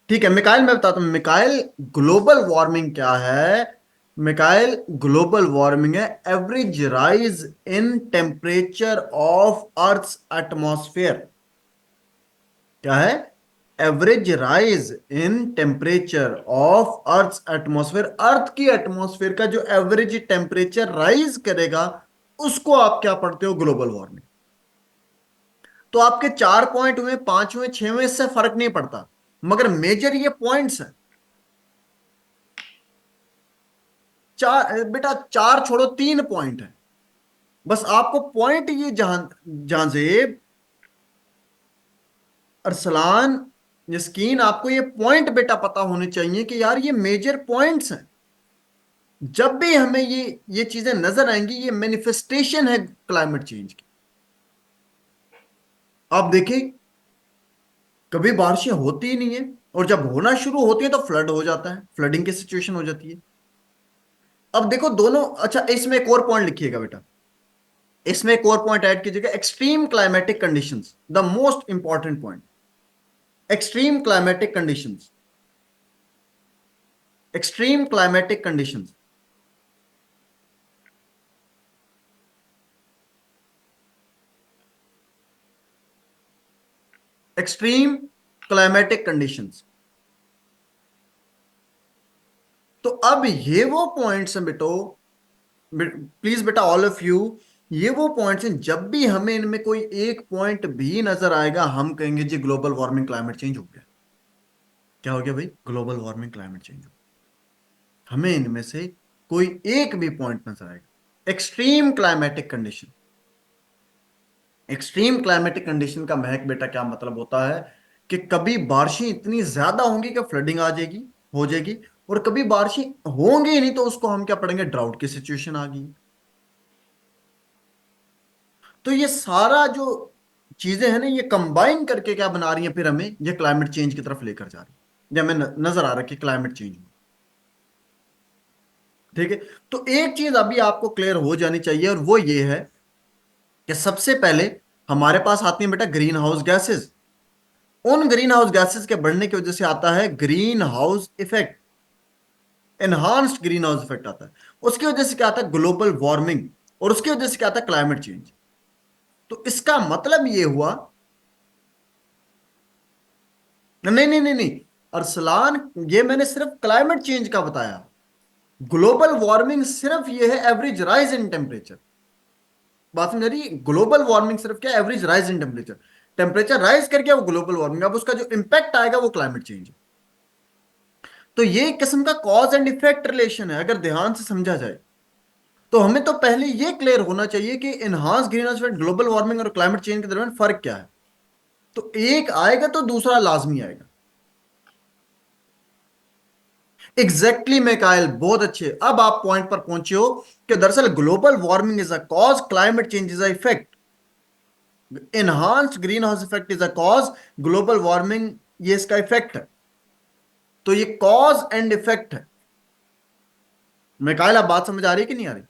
ठीक है मिकाइल, मैं बताता हूं मिकाइल ग्लोबल वार्मिंग क्या है। मिकाइल ग्लोबल वार्मिंग है average rise in temperature of earth atmosphere. क्या है? Average rise in temperature of earth atmosphere. Earth की एटमॉस्फेयर का जो एवरेज टेम्परेचर राइज करेगा उसको आप क्या पढ़ते हो? Global warming. तो आपके 4 पॉइंट हुए, 5 हुए, 6 हुए, इससे फर्क नहीं पड़ता, मगर मेजर ये पॉइंट्स है। 4 बेटा, 4 छोड़ो, 3 पॉइंट है, बस आपको पॉइंट ये जहां जहां से अरसलान यस्कीन, आपको ये पॉइंट बेटा पता होने चाहिए कि यार ये मेजर पॉइंट्स हैं। जब भी हमें ये चीजें नजर आएंगी, ये मैनिफेस्टेशन है क्लाइमेट चेंज की। आप देखिए कभी बारिशें होती ही नहीं है, और जब होना शुरू होती है तो फ्लड हो जाता है, फ्लडिंग की सिचुएशन हो जाती है। अब देखो दोनों, अच्छा इसमें एक और पॉइंट लिखिएगा बेटा, इसमें एक और पॉइंट ऐड कीजिएगा, extreme climatic conditions, the most important point. Extreme climatic conditions, extreme climatic conditions. Extreme climatic conditions. तो अब ये वो पॉइंट्स हैं बेटो, प्लीज बेटा ऑल ऑफ यू, ये वो पॉइंट्स हैं जब भी हमें इनमें कोई एक पॉइंट भी नजर आएगा हम कहेंगे जी ग्लोबल वार्मिंग क्लाइमेट चेंज हो गया। क्या हो गया भाई? ग्लोबल वार्मिंग क्लाइमेट चेंज हो गया। हमें इनमें से कोई एक भी पॉइंट नजर आएगा। Extreme climatic condition, extreme climatic condition का महक बेटा क्या मतलब होता है कि कभी बारिशें इतनी ज्यादा होंगी कि फ्लडिंग आ जाएगी, हो जाएगी, और कभी बारिशें होंगी ही नहीं तो उसको हम क्या पढ़ेंगे? ड्राउट की सिचुएशन आ गई। तो ये सारा जो चीजें हैं ना, ये कंबाइन करके क्या बना रही है, फिर हमें ये क्लाइमेट चेंज की तरफ लेकर जा रही है, या हमें नजर आ रहा है कि क्लाइमेट चेंज हो। ठीक है, तो एक चीज अभी आपको क्लियर हो जानी चाहिए, और वो ये है कि सबसे पहले हमारे पास आती है बेटा ग्रीन हाउस गैसेज। उन ग्रीन हाउस गैसेज के बढ़ने की वजह से आता है greenhouse effect, enhanced greenhouse effect आता है। उसकी वजह से क्या आता है? Global warming. और उसकी वजह से क्या आता है? Climate change. तो इसका मतलब ये हुआ, नहीं नहीं नहीं नहीं अरसलान, ये मैंने सिर्फ क्लाइमेट चेंज का बताया। ग्लोबल वार्मिंग सिर्फ ये है एवरेज राइज इन टेम्परेचर। बात समझ रही है? ग्लोबल वार्मिंग सिर्फ क्या? Average rise in temperature. Temperature rise करके वो ग्लोबल वार्मिंग, अब उसका जो इंपैक्ट आएगा वो क्लाइमेट चेंज। तो ये एक किस्म का कॉज एंड इफेक्ट रिलेशन है, अगर ध्यान से समझा जाए तो हमें तो पहले ये क्लियर होना चाहिए कि enhance green house effect, global warming और क्लाइमेट चेंज के दरमियान फर्क क्या है। तो एक आएगा तो दूसरा लाजमी आएगा। एग्जैक्टली मैकाइल, बहुत अच्छे, अब आप पॉइंट पर पहुंचे हो कि दरअसल global warming is a cause, climate change is a effect. Enhanced greenhouse effect is a cause, global warming ये इसका इफेक्ट है। तो ये कॉज एंड इफेक्ट है। मैकाइल आप बात समझ आ रही है कि नहीं आ रही?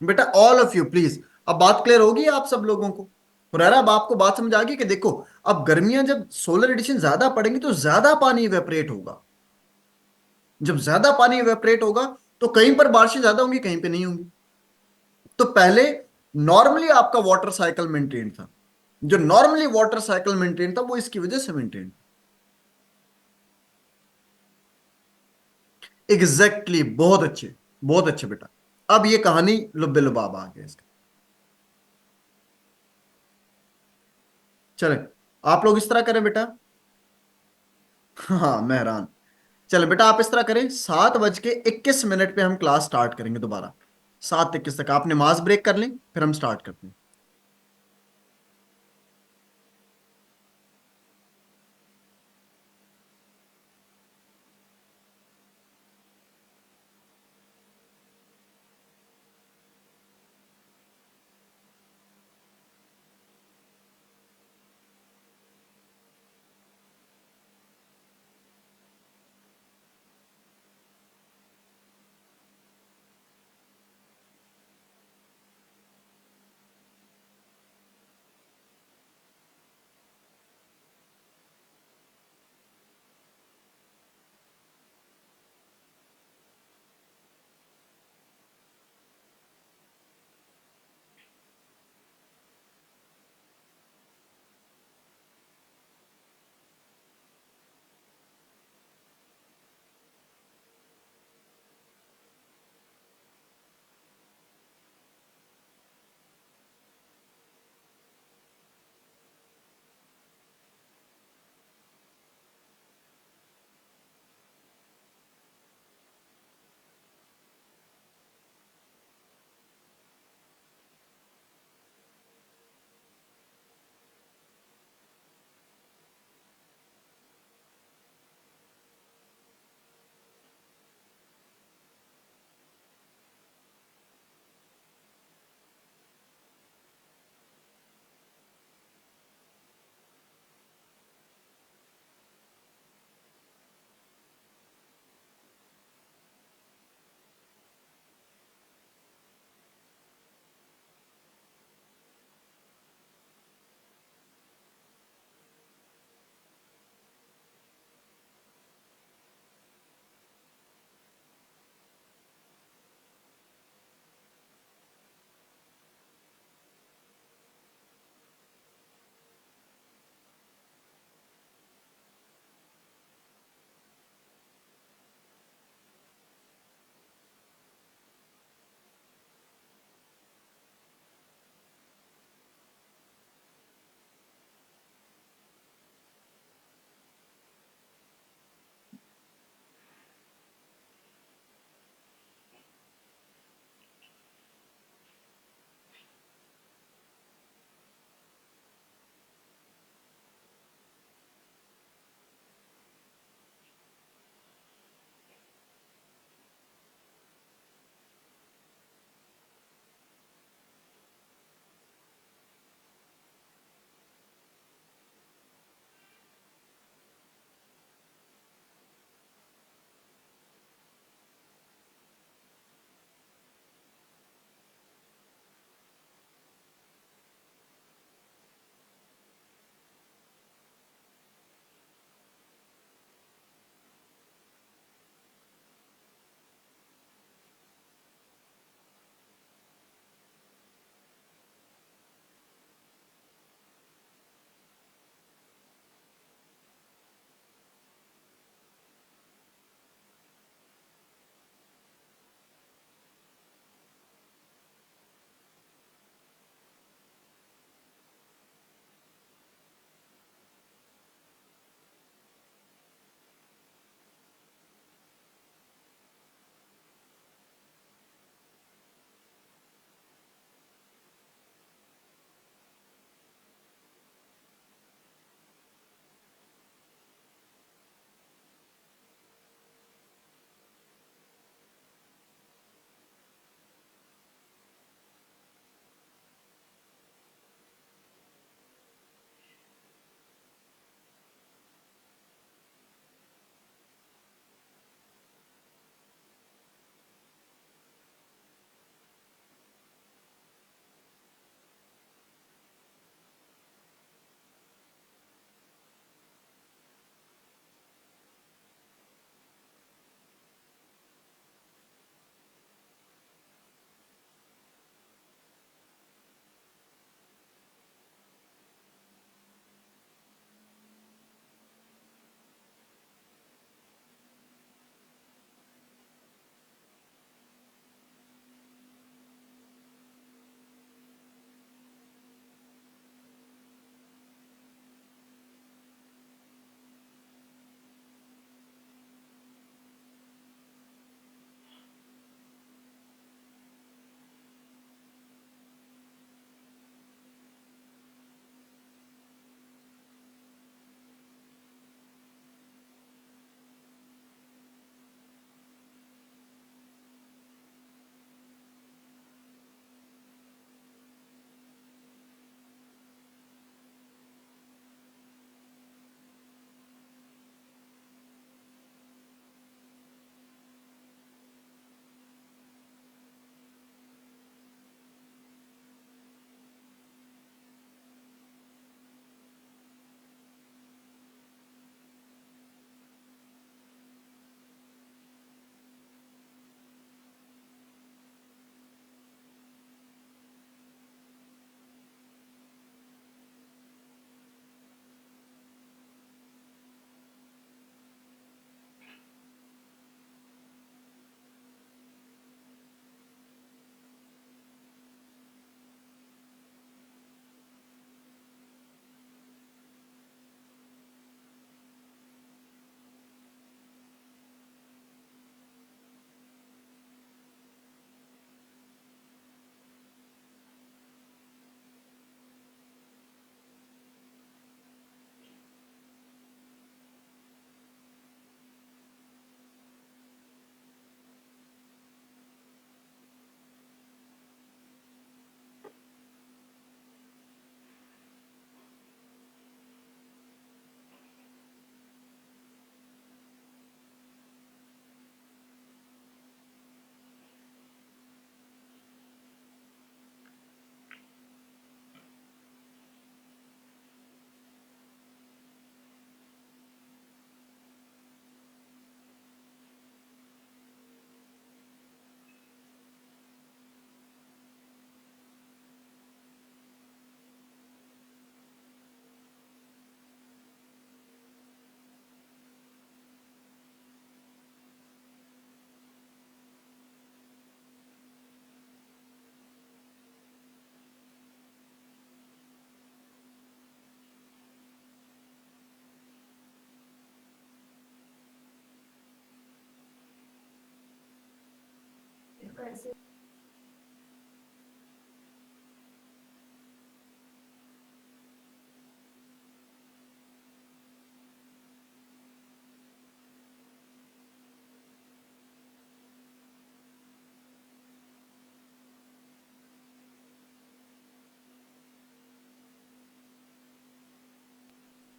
बेटा ऑल ऑफ यू प्लीज, अब बात क्लियर होगी आप सब लोगों को? हुरैरा, अब आपको बात समझ आ गई कि देखो, अब गर्मियां जब सोलर एडिशन ज्यादा पड़ेंगी तो ज्यादा पानी इवेपरेट होगा। जब ज्यादा पानी इवेपरेट होगा तो कहीं पर बारिशें ज्यादा होंगी, कहीं पे नहीं होंगी। तो पहले नॉर्मली आपका वाटर साइकिल मेंटेन था, जो नॉर्मली वाटर साइकिल मेंटेन था वो इसकी वजह से मेंटेन। एग्जैक्टली, बहुत अच्छे बेटा। अब ये कहानी लुब्बे लुबाब आ गया इसका। चले, आप लोग इस तरह करें बेटा। हाँ, मेहरान। चले बेटा, आप इस तरह करें, 7:21 पे हम क्लास स्टार्ट करेंगे दोबारा। 7:21 तक आप नमाज ब्रेक कर लें, फिर हम स्टार्ट करते हैं।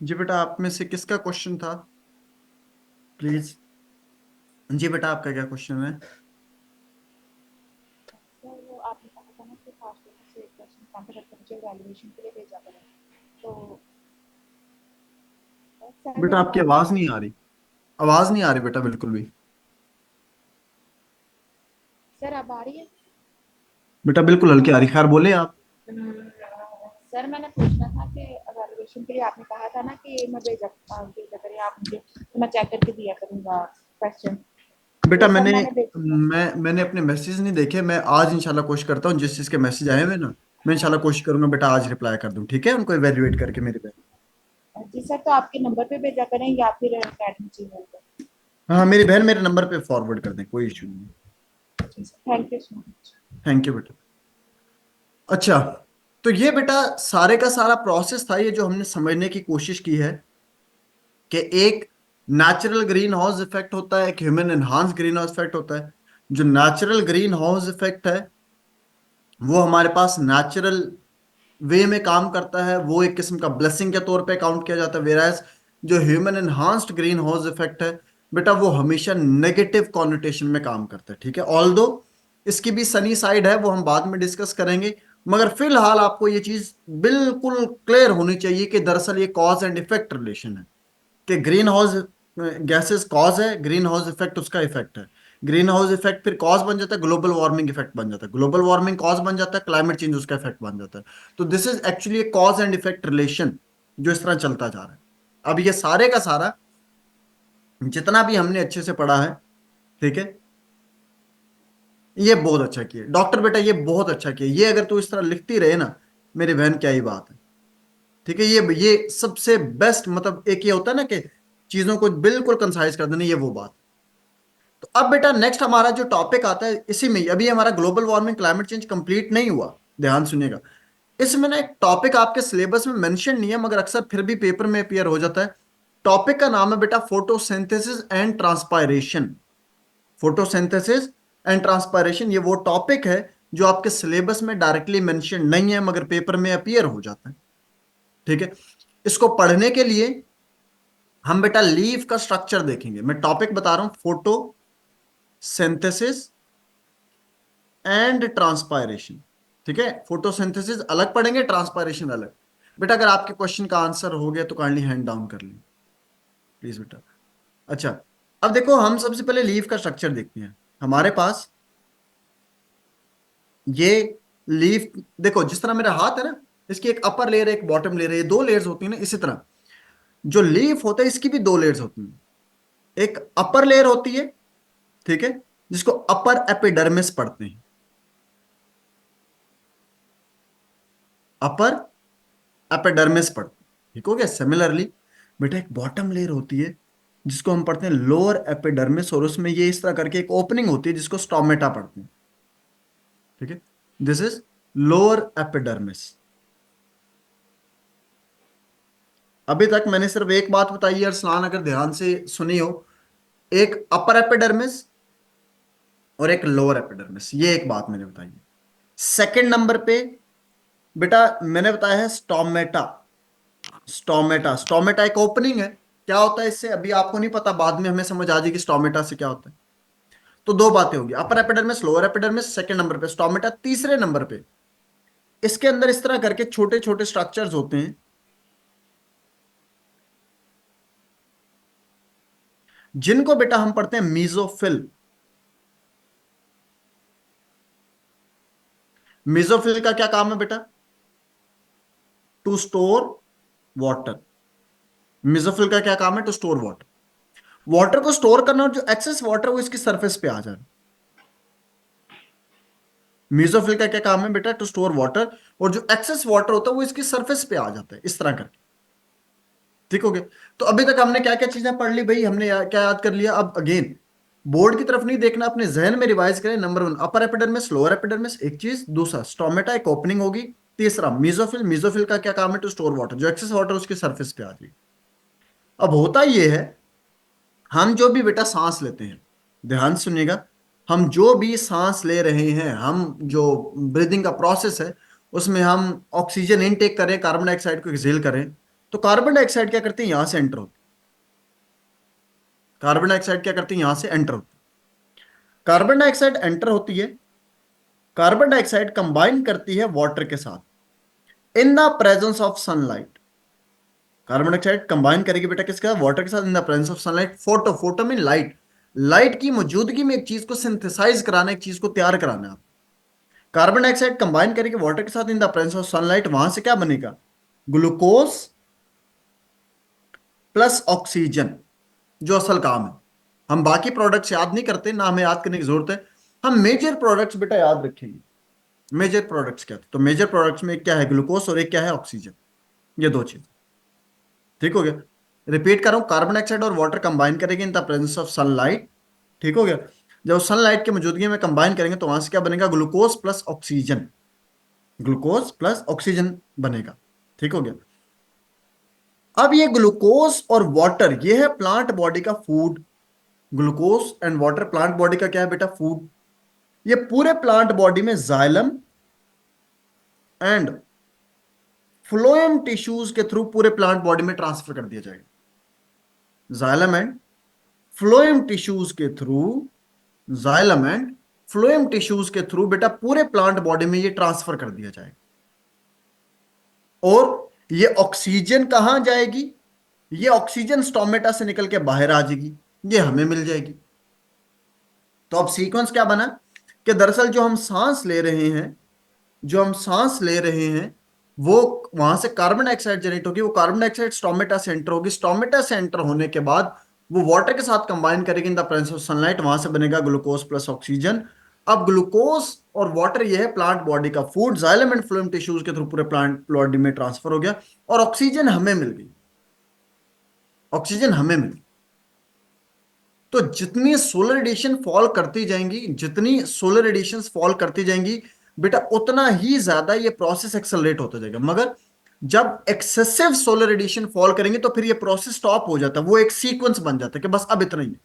जी बेटा, आप में से किसका क्वेश्चन था? प्लीज। जी बेटा, आपका क्या क्वेश्चन है? सर वो आपने कहा था ना कि फास्ट से एक क्वेश्चन टेम्परेचर वैल्यूएशन के लिए भेजा करें, तो सर बेटा मेरी आपकी बात आवाज नहीं आ रही, आवाज नहीं आ रही बेटा बिल्कुल भी। सर अब आ रही है? बेटा बिल्कुल हल्की आ रही, खैर बोले आप। सर मैंने पूछना था कि वैल्यूएशन के लिए आपने कहा था ना कि मैं भेजा करें आप मुझे, तो मैं चेक करके दिया करूँगा क्वेश्चन। बेटा तो सर मैंने मैंने भेजा था। मैंने अपने मैसेज नहीं देखे। मैं आज इंशाल्लाह कोशिश करता हूँ, जिस चीज के मैसेज आए हुए ना, मैं इंशाल्लाह कोशिश करूंगा बेटा आज रिप्लाई कर दूं, ठीक है, उनको इवेल्युएट करके मेरे पे। जी सर, तो आपके नंबर पे भेजा करें या फिर अकेडमी ईमेल पे? हाँ, मेरी बहन मेरे नंबर पे फॉरवर्ड कर दें, कोई इशू नहीं। Ji sir, thank you so much. Thank you बेटा। अच्छा, तो ये बेटा सारे का सारा प्रोसेस था, ये जो हमने समझने की कोशिश की है कि एक नेचुरल ग्रीन हाउस इफेक्ट होता है, एक human enhance green house effect होता है। जो नेचुरल ग्रीन हाउस इफेक्ट है वो हमारे पास नेचुरल वे में काम करता है, वो एक किस्म का ब्लेसिंग के तौर पे काउंट किया जाता है। वेराज जो human enhanced greenhouse effect है बेटा, वो हमेशा नेगेटिव कॉनोटेशन में काम करता है, ठीक है। ऑल्दो इसकी भी सनी साइड है, वो हम बाद में डिस्कस करेंगे, मगर फिलहाल आपको ये चीज बिल्कुल क्लियर होनी चाहिए कि दरअसल ये कॉज एंड इफेक्ट रिलेशन है, कि ग्रीन हाउस गैसेस कॉज है, ग्रीन हाउस इफेक्ट उसका इफेक्ट है। ग्रीन हाउस इफेक्ट फिर कॉज बन जाता है, ग्लोबल वार्मिंग इफेक्ट बन जाता है, ग्लोबल वार्मिंग कॉज बन जाता है, क्लाइमेट चेंज उसका इफेक्ट बन जाता है। तो this is actually cause and effect relation जो इस तरह चलता जा रहा है। अब ये सारे का सारा जितना भी हमने अच्छे से पढ़ा है, ठीक है, ये बहुत अच्छा किया डॉक्टर बेटा, ये बहुत अच्छा किया। ये अगर तू इस तरह लिखती रहे ना मेरी बहन, क्या ही बात है, ठीक है। ये सबसे बेस्ट, मतलब एक ये होता है ना कि चीजों को बिल्कुल कंसाइज कर देना, ये वो बात। तो अब बेटा नेक्स्ट हमारा जो टॉपिक आता है इसी में अभी हमारा global warming climate change complete नहीं हुआ, ध्यान सुनिएगा। इसमें ना एक टॉपिक आपके सिलेबस में मेंशन नहीं है, मगर अक्सर फिर भी पेपर में अपीयर हो जाता है। टॉपिक का नाम है बेटा photosynthesis and transpiration. Photosynthesis and transpiration, ये वो टॉपिक है जो आपके सिलेबस में डायरेक्टली मेंशन नहीं है, मगर पेपर में अपीयर हो जाता है, ठीक है। इसको पढ़ने के लिए हम बेटा लीफ का स्ट्रक्चर देखेंगे। मैं टॉपिक बता रहा हूं, फोटो सिंथेसिस एंड ट्रांसपायरेशन, ठीक है। फोटोसिंथेसिस अलग पढ़ेंगे, ट्रांसपायरेशन अलग। बेटा अगर आपके क्वेश्चन का आंसर हो गया तो काइंडली हैंड डाउन कर लें प्लीज बेटा। अच्छा, अब देखो हम सबसे पहले लीफ का स्ट्रक्चर देखते हैं। हमारे पास ये लीफ देखो, जिस तरह मेरा हाथ है ना, इसकी एक अपर लेयर एक बॉटम लेयर है, ये दो लेयर्स होती है ना, इसी तरह जो लीफ होता है इसकी भी दो लेयर्स होती हैं। एक अपर लेयर होती है, ठीक है, जिसको अपर एपिडर्मिस पढ़ते हैं, अपर एपिडर्मिस पढ़ते हैं, ठीक हो गया। सिमिलरली बेटा एक बॉटम लेयर होती है जिसको हम पढ़ते हैं लोअर एपिडर्मिस, और उसमें ये इस तरह करके एक ओपनिंग होती है जिसको स्टोमेटा पढ़ते हैं, ठीक है। This is lower epidermis. अभी तक मैंने सिर्फ एक बात बताई है अरसलान, अगर ध्यान से सुनी हो, एक अपर एपिडर्मिस और एक लोअर एपिडर्मिस, ये एक बात मैंने बताई है। सेकंड नंबर पे बेटा मैंने बताया है स्टोमेटा। स्टोमेटा, स्टोमेटा एक ओपनिंग है। क्या होता है इससे अभी आपको नहीं पता, बाद में हमें समझ आ जाएगी स्टोमेटा से क्या होता है। तो दो बातें होगी, upper epidermis lower epidermis, second number पे स्टोमेटा, तीसरे नंबर पे इसके अंदर इस तरह करके छोटे छोटे स्ट्रक्चर्स होते हैं जिनको बेटा हम पढ़ते हैं मीजोफिल। मीजोफिल का क्या काम है बेटा? To store water. मीजोफिल का क्या काम है? टू स्टोर वाटर, वाटर को स्टोर करना, और जो एक्सेस वाटर वो इसकी सरफेस पे आ जाए। मीजोफिल का क्या काम है बेटा? टू स्टोर वाटर, और जो एक्सेस वाटर होता है वो इसकी सरफेस पे आ जाता है इस तरह करके, ठीक हो गया। तो अभी तक हमने क्या क्या चीजें पढ़ ली भाई, हमने क्या याद कर लिया अब अगेन? बोर्ड की तरफ नहीं देखना, अपने जहन में रिवाइज करें। Number 1 upper epidermis, lower epidermis, एक चीज। दूसरा स्टोमेटा, एक ओपनिंग होगी। तीसरा मेसोफिल, मेसोफिल का क्या काम है? टू स्टोर वाटर, जो एक्सेस वाटर उसकी सरफेस पे आ जाएगी। अब होता ये है, हम जो भी बेटा सांस लेते हैं, ध्यान से सुनिएगा, हम जो भी सांस ले रहे हैं, हम जो ब्रीदिंग का प्रोसेस है, उसमें हम ऑक्सीजन इनटेक करें, कार्बन डाइऑक्साइड को एक्सहेल करें, तो कार्बन डाइऑक्साइड क्या करते हैं? यहां से एंटर होती है। कार्बन डाइऑक्साइड क्या करती है? यहां से एंटर होती है। कार्बन डाइऑक्साइड एंटर होती है, कार्बन डाइऑक्साइड कंबाइन करती है वाटर के साथ in the presence of sunlight. Carbon dioxide combine करेगी बेटा किसके साथ? वाटर के साथ, in the presence of sunlight. Photo, photo mean light, light की मौजूदगी में एक चीज को सिंथेसाइज कराना, एक चीज को तैयार कराना है आप। कार्बन डाइऑक्साइड कंबाइन करेगी वाटर के साथ in the presence of sunlight, वहां से क्या बनेगा? ग्लूकोज प्लस ऑक्सीजन, जो असल काम है। हम बाकी प्रोडक्ट्स याद नहीं करते, ना हमें याद करने की जरूरत है। हम मेजर प्रोडक्ट्स बेटा याद रखेंगे। मेजर प्रोडक्ट्स क्या थे? तो मेजर प्रोडक्ट्स में एक क्या है? ग्लूकोज, और एक क्या है? ऑक्सीजन। ये दो चीज, ठीक हो गया। रिपीट कर रहा हूं, कार्बन डाइऑक्साइड और वाटर कंबाइन करेंगे in the presence of sunlight, ठीक हो गया। जब सनलाइट की मौजूदगी में कंबाइन करेंगे तो वहां से क्या बनेगा? Glucose plus oxygen, glucose plus oxygen बनेगा, ठीक हो गया। अब ये ग्लूकोज और वाटर, ये है प्लांट बॉडी का food. Glucose and water plant body का क्या है बेटा? फूड। ये पूरे प्लांट बॉडी में जाइलम एंड फ्लोएम टिश्यूज के थ्रू पूरे प्लांट बॉडी में ट्रांसफर कर दिया जाएगा। जाइलम एंड फ्लोएम टिश्यूज के through, xylem and phloem tissues के थ्रू बेटा पूरे प्लांट बॉडी में ये ट्रांसफर कर दिया जाएगा। और ये ऑक्सीजन कहां जाएगी? ये ऑक्सीजन स्टोमेटा से निकल के बाहर आ जाएगी, ये हमें मिल जाएगी। तो अब सीक्वेंस क्या बना कि दरअसल जो हम सांस ले रहे हैं, जो हम सांस ले रहे हैं, वो वहां से कार्बन डाइऑक्साइड जनरेट होगी। वो कार्बन डाइऑक्साइड स्टोमेटा से एंटर होगी। स्टोमेटा से एंटर होने के बाद वो वाटर के साथ कंबाइन करेगी in the presence of sunlight, वहां से बनेगा ग्लूकोज प्लस ऑक्सीजन। अब ग्लूकोज और वाटर, ये है प्लांट बॉडी का food, xylem and phloem tissues के थ्रू पूरे प्लांट बॉडी में ट्रांसफर हो गया, और ऑक्सीजन हमें मिल गई। ऑक्सीजन हमें मिल गई। तो जितनी सोलर रेडिएशन फॉल करती जाएंगी, जितनी सोलर रेडिएशन फॉल करती जाएंगी बेटा, उतना ही ज्यादा ये प्रोसेस एक्सेलरेट होता जाएगा। मगर जब एक्सेसिव सोलर रेडिएशन फॉल करेंगे तो फिर ये प्रोसेस स्टॉप हो जाता है, वो एक सीक्वेंस बन जाता है कि बस अब इतना ही है।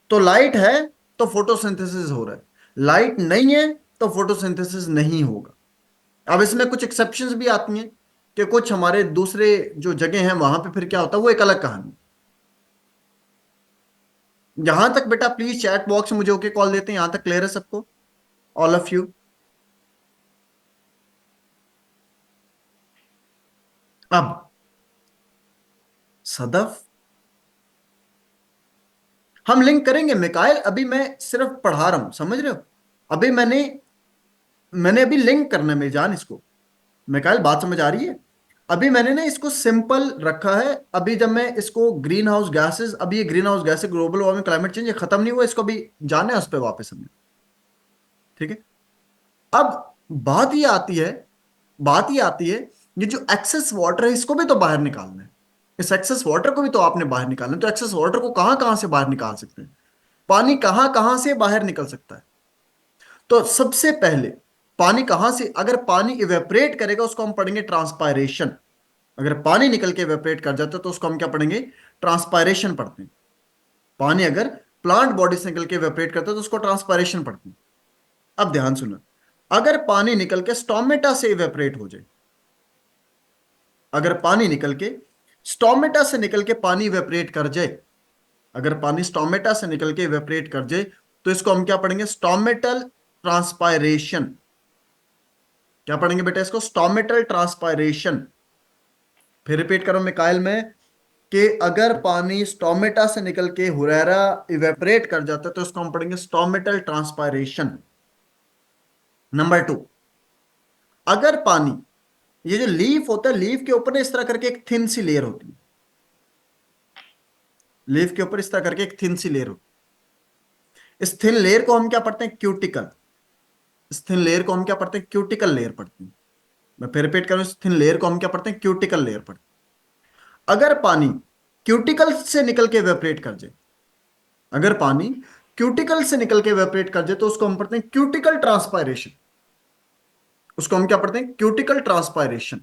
तो लाइट है तो फोटोसिंथेसिस हो रहा है, लाइट नहीं है तो फोटोसिंथेसिस नहीं होगा। अब इसमें कुछ एक्सेप्शंस भी आती हैं कि कुछ हमारे दूसरे जो जगह हैं वहां पे फिर क्या होता है, वो एक अलग कहानी। यहां तक बेटा प्लीज चैट बॉक्स में मुझे ओके कॉल देते हैं, यहां तक क्लियर है सबको? All of you? अब सदफ, हम लिंक करेंगे मिकाइल, अभी मैं सिर्फ पढ़ा रहा हूं, समझ रहे हो? अभी मैंने अभी लिंक करना है मेरी जान इसको। मिकाइल बात समझ आ रही है? अभी मैंने ना इसको सिंपल रखा है। अभी जब मैं इसको ग्रीन हाउस गैसेस, अभी ये green house gases, global warming, climate change, ये खत्म नहीं हुआ, इसको अभी जाना है उस पर वापस हमने, ठीक है। अब बात ये आती है, बात ये आती है, ये जो एक्सेस वाटर है इसको भी तो बाहर निकालना है। इस एक्सेस वाटर को भी तो आपने बाहर निकालना है। तो एक्सेस वाटर को कहां कहां से बाहर निकाल सकते हैं? पानी कहां कहां से बाहर निकल सकता है? तो सबसे पहले पानी कहां से, अगर पानी इवेपरेट करेगा उसको हम पढ़ेंगे ट्रांसपायरेशन। अगर पानी निकल के इवेपरेट कर जाता है तो उसको हम क्या पढ़ेंगे? ट्रांसपायरेशन पढ़ते हैं। पानी अगर प्लांट बॉडी से निकल के इवेपरेट करता है तो उसको ट्रांसपायरेशन पढ़ते हैं। अब ध्यान सुनो, अगर पानी निकल के स्टोमेटा से इवेपरेट हो जाए, अगर पानी निकल के स्टोमेटा से निकल के पानी इवेपरेट कर जाए, अगर पानी स्टोमेटा से निकल के इवेपरेट कर जाए तो इसको हम क्या पढ़ेंगे? Stomatal transpiration. क्या पढ़ेंगे बेटा इसको? Stomatal transpiration. फिर रिपीट करो मिकाइल में कि अगर पानी स्टोमेटा से निकल के हुरैरा इवेपरेट कर जाता है तो इसको हम पढ़ेंगे स्टोमेटल ट्रांसपायरेशन। नंबर 2, अगर पानी, ये जो लीफ होता है, लीफ के ऊपर इस तरह करके एक थिन सी लेयर होती है, लीफ के ऊपर इस तरह करके एक थिन सी लेयर होती है। इस थिन लेयर को हम क्या पढ़ते हैं? क्यूटिकल। इस थिन लेयर को हम क्या पढ़ते हैं? क्यूटिकल लेयर पढ़ते हैं। मैं फिर रिपीट करूं, इस थिन लेयर को हम क्या पढ़ते हैं? क्यूटिकल लेयर पढ़ते हैं। अगर पानी क्यूटिकल से निकल के इवेपरेट कर जाए, अगर पानी क्यूटिकल से निकल के इवेपोरेट कर जाए तो उसको हम पढ़ते हैं क्यूटिकल ट्रांसपायरेशन। उसको हम क्या पढ़ते हैं? Cuticle transpiration.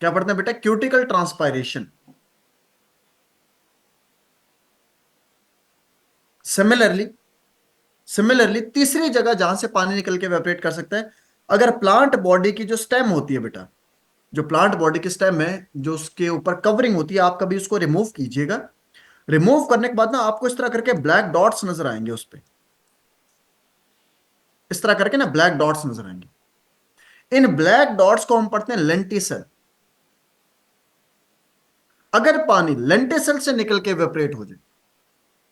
क्या पढ़ते हैं बेटा? Cuticle transpiration. सिमिलरली तीसरी जगह जहां से पानी निकल के इवेपोरेट कर सकता है, अगर प्लांट बॉडी की जो स्टेम होती है बेटा, जो प्लांट बॉडी की स्टेम है, जो उसके ऊपर कवरिंग होती है, आप कभी उसको रिमूव कीजिएगा। रिमूव करने के बाद ना आपको इस तरह करके ब्लैक डॉट्स नजर आएंगे उस पे, इस तरह करके ना ब्लैक डॉट्स नजर आएंगे। इन ब्लैक डॉट्स को हम पढ़ते हैं लेंटिसल। अगर पानी लेंटिसल से निकल के इवेपोरेट हो जाए,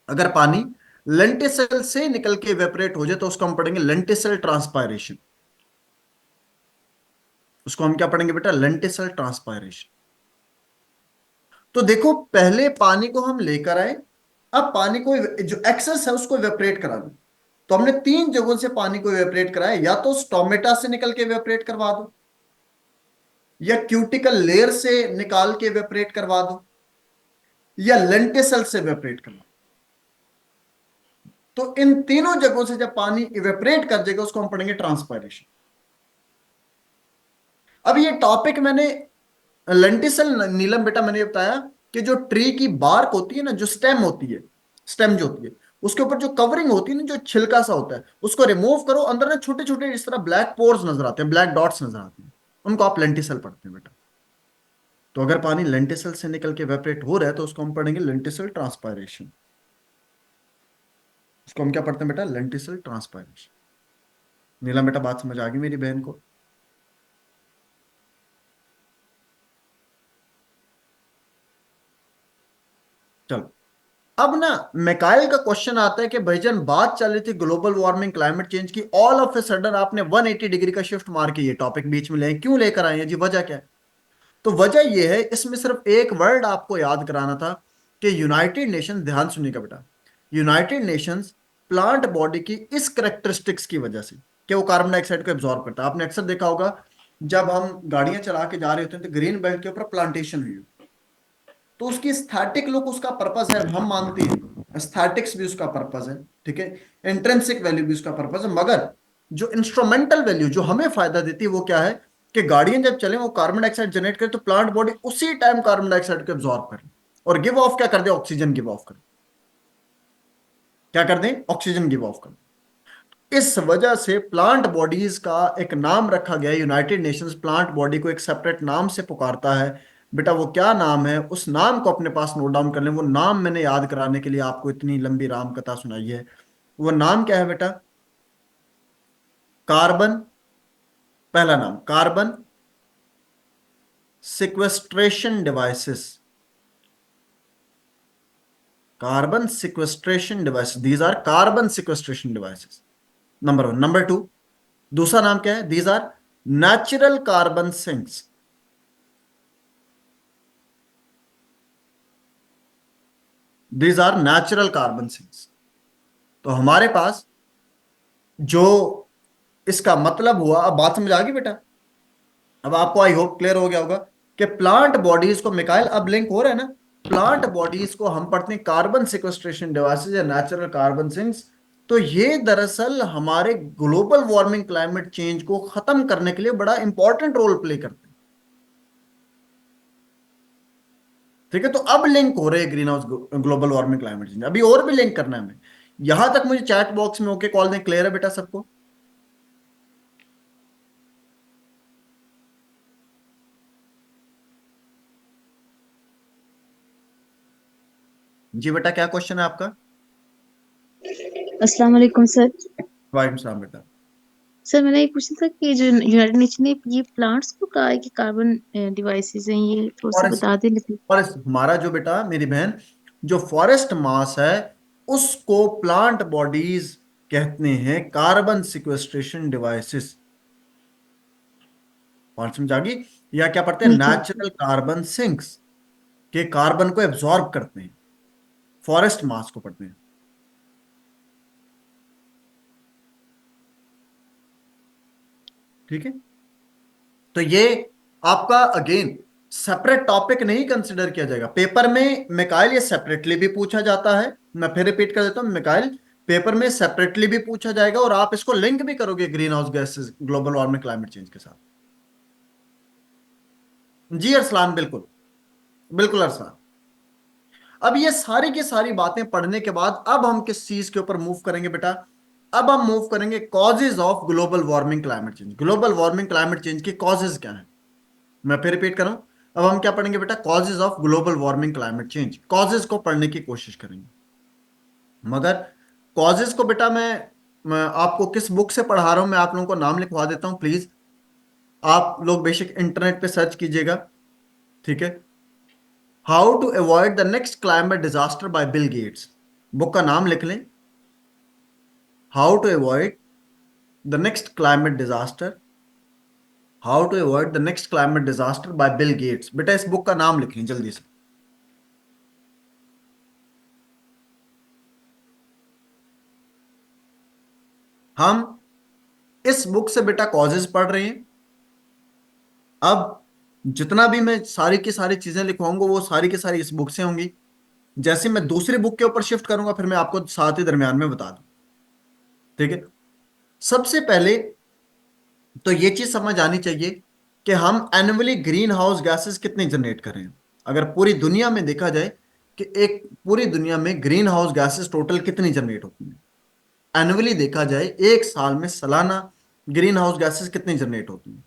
अगर पानी लेंटिसल से निकल के इवेपोरेट हो जाए तो उसको हम पढ़ेंगे लेंटिसल ट्रांसपायरेशन। उसको हम क्या पढ़ेंगे बेटा? लेंटिसल ट्रांसपायरेशन। तो देखो, पहले पानी को हम लेकर आए, अब पानी को जो एक्सेस है उसको इवेपोरेट करा दो। तो हमने तीन जगहों से पानी को इवेपोरेट कराया, या तो स्टोमेटा से निकल के इवेपोरेट करवा दो, या क्यूटिकल लेयर से निकाल के इवेपोरेट करवा दो, या लेंटिसल से इवेपोरेट करवा दो। तो इन तीनों जगहों से जब पानी इवेपोरेट कर जाएगा उसको हम पढ़ेंगे ट्रांसपायरेशन। अब ये टॉपिक मैंने लेंटिसल नीलम बेटा मैंने बताया कि जो ट्री की बार्क होती है ना, जो स्टेम होती है, स्टेम जो होती है उसके ऊपर जो कवरिंग होती है ना, जो छिलका सा होता है, उसको रिमूव करो, अंदर ना छोटे छोटे इस तरह ब्लैक पोर्स नजर आते हैं, ब्लैक डॉट्स नजर आते हैं, उनको आप लेंटिसल पढ़ते हैं बेटा। तो अगर पानी लेंटिसल से निकल के वेपरेट हो रहा है तो उसको हम पढ़ेंगे लेंटिसल ट्रांसपायरेशन। उसको हम क्या पढ़ते हैं बेटा? लेंटिसल ट्रांसपायरेशन। नीलम बेटा बात समझ आ गई मेरी बहन को? चलो, अब ना मैकाइल का क्वेश्चन आता है कि भाईजान बात चल रही थी ग्लोबल वार्मिंग क्लाइमेट चेंज की, ऑल ऑफ ए सडन आपने 180 डिग्री का शिफ्ट मार के ये टॉपिक बीच में ले क्यों लेकर आए हैं जी? वजह क्या है? तो वजह यह है, इसमें सिर्फ एक वर्ड आपको याद कराना था कि यूनाइटेड नेशंस, ध्यान सुनिएगा बेटा, यूनाइटेड नेशंस प्लांट बॉडी की इस करेक्टरिस्टिक्स की वजह से कि वो कार्बन डाइऑक्साइड को एब्जॉर्ब करता है। आपने अक्सर देखा होगा जब हम गाड़ियां चला के जा रहे होते हैं तो ग्रीन बेल्ट के ऊपर प्लांटेशन हुई, तो उसकी एस्थेटिक लुक उसका पर्पस है, हम मानते हैं एस्थेटिक्स भी उसका पर्पस है, ठीक है, इंट्रिंसिक वैल्यू भी उसका पर्पस है, मगर जो इंस्ट्रूमेंटल वैल्यू जो हमें फायदा देती है वो क्या है कि गाड़ियां जब चले वो कार्बन डाइऑक्साइड जनरेट करे तो प्लांट बॉडी उसी टाइम कार्बन डाइऑक्साइड को एब्जॉर्ब करे और गिव ऑफ क्या कर दे? ऑक्सीजन गिव ऑफ कर। क्या कर दें? ऑक्सीजन गिव ऑफ कर। इस वजह से प्लांट बॉडीज का एक नाम रखा गया है, यूनाइटेड नेशंस प्लांट बॉडी को एक सेपरेट नाम से पुकारता है बेटा। वो क्या नाम है? उस नाम को अपने पास नोट डाउन कर लें। वो नाम मैंने याद कराने के लिए आपको इतनी लंबी राम कथा सुनाई है। वो नाम क्या है बेटा? कार्बन, पहला नाम carbon sequestration devices. Carbon sequestration devices, these are carbon sequestration devices, number one. Number two, दूसरा नाम क्या है? These are natural carbon sinks. These are natural carbon sinks. तो हमारे पास जो इसका मतलब हुआ, अब बात समझ आ गई बेटा? अब आपको आई होप क्लियर हो गया होगा कि प्लांट बॉडीज को, मिकाइल अब लिंक हो रहा है ना, प्लांट बॉडीज को हम पढ़ते हैं कार्बन सिक्वेस्ट्रेशन डिवाइसेस या नेचुरल कार्बन सिंक्स। तो ये दरअसल हमारे ग्लोबल वार्मिंग क्लाइमेट चेंज को खत्म करने के लिए बड़ा इंपॉर्टेंट रोल प्ले करते हैं, ठीक है। तो अब लिंक हो रहे हैं green house global warming climate change, अभी और भी लिंक करना है हमें। यहां तक मुझे चैट बॉक्स में ओके कॉल दें, क्लियर है बेटा सबको? जी बेटा, क्या क्वेश्चन है आपका? अस्सलाम वालेकुम सर। वालेकुम सलाम बेटा। सर मैंने ये पूछना था कि जो यूनाइटेड नेशन ने ये प्लांट्स को कहा है कि कार्बन डिवाइसेस हैं, ये थोड़ा सा फॉरेस्ट, बता देंगे प्लीज। फॉरेस्ट हमारा जो बेटा मेरी बहन, जो फॉरेस्ट मास है उसको प्लांट बॉडीज कहते हैं कार्बन सिक्वेस्ट्रेशन डिवाइसेस। और समझ आ गई? या क्या पढ़ते हैं? ठीक है। नेचुरल कार्बन सिंक्स, के कार्बन को एब्जॉर्ब करते हैं, फॉरेस्ट मास को पढ़ते हैं, ठीक है। तो ये आपका अगेन सेपरेट टॉपिक नहीं कंसिडर किया जाएगा पेपर में। मिकाइल, ये सेपरेटली भी पूछा जाता है, मैं फिर रिपीट कर देता हूं मिकाइल, पेपर में सेपरेटली भी पूछा जाएगा और आप इसको लिंक भी करोगे green house gases, global warming, climate change के साथ। जी अरसलान, बिल्कुल बिल्कुल अरसलान। अब ये सारी की सारी बातें पढ़ने के बाद अब हम किस चीज के ऊपर मूव करेंगे बेटा? अब हम मूव करेंगे causes of global warming climate change. Global warming climate change की कॉजेज क्या है, मैं फिर रिपीट करूं। अब हम क्या पढ़ेंगे बेटा? Causes of global warming climate change. Causes को पढ़ने की कोशिश करेंगे, मगर कॉजेज को बेटा मैं आपको किस बुक से पढ़ा रहा हूं, मैं आप लोगों को नाम लिखवा देता हूं प्लीज। आप लोग बेशक इंटरनेट पे सर्च कीजिएगा, ठीक है। How to avoid the next climate disaster by Bill Gates, book का नाम लिख लें। How to avoid the next climate disaster, how to avoid the next climate disaster by Bill Gates. बेटा इस बुक का नाम लिख लें जल्दी से। हम इस बुक से बेटा कॉजेज पढ़ रहे हैं। अब जितना भी मैं सारी की सारी चीजें लिखवाऊंगा वो सारी की सारी इस बुक से होंगी। जैसे मैं दूसरी बुक के ऊपर शिफ्ट करूंगा फिर मैं आपको साथ ही दरमियान में बता दूं, ठीक है। सबसे पहले तो ये चीज समझ आनी चाहिए कि हम एनुअली ग्रीन हाउस गैसेस कितने जनरेट कर रहे हैं। अगर पूरी दुनिया में देखा जाए कि एक पूरी दुनिया में ग्रीन हाउस गैसेस टोटल कितनी जनरेट होती है, एनुअली देखा जाए एक साल में सालाना ग्रीन हाउस गैसेस कितनी जनरेट होती है।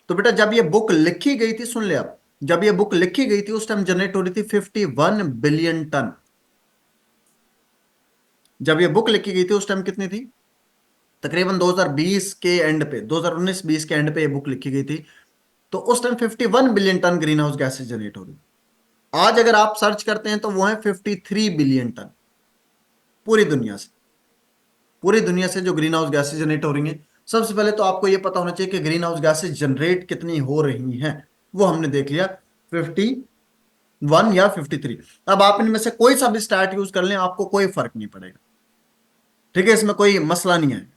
तो बेटा जब ये बुक लिखी गई थी, सुन ले आप, जब ये बुक लिखी गई थी उस टाइम जनरेट हो रही थी 51 बिलियन टन। जब ये बुक लिखी गई थी उस टाइम कितनी थी? तकरीबन 2020 के एंड पे, 2019-20 के एंड पे ये बुक लिखी गई थी, तो उस time 51 billion ton green house gases generate हो रही। आज अगर आप सर्च करते हैं तो वो है 53 बिलियन टन। पूरी दुनिया से, पूरी दुनिया से जो ग्रीन हाउस गैसेज जनरेट हो रही हैं। सबसे पहले तो आपको ये पता होना चाहिए कि ग्रीन हाउस गैसेज जनरेट कितनी हो रही हैं, वो हमने देख लिया 51 या 53। अब आप इनमें से कोई सा भी स्टैट यूज कर लें, आपको कोई फर्क नहीं पड़ेगा, ठीक है, इसमें कोई मसला नहीं है।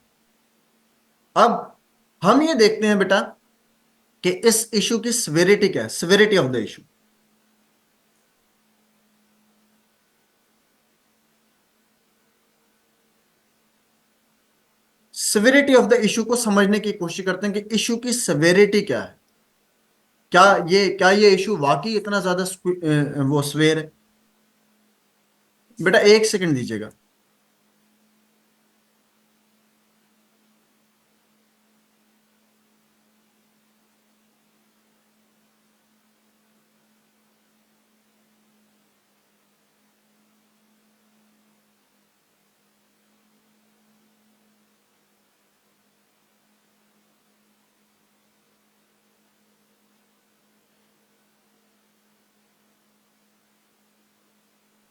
अब हम ये देखते हैं बेटा कि इस इशू की सिविरिटी क्या है, severity of the issue. Severity of the issue को समझने की कोशिश करते हैं कि इशू की सिविरिटी क्या है। क्या ये इशू वाकई इतना ज्यादा वो स्वेर है? बेटा एक सेकंड दीजिएगा।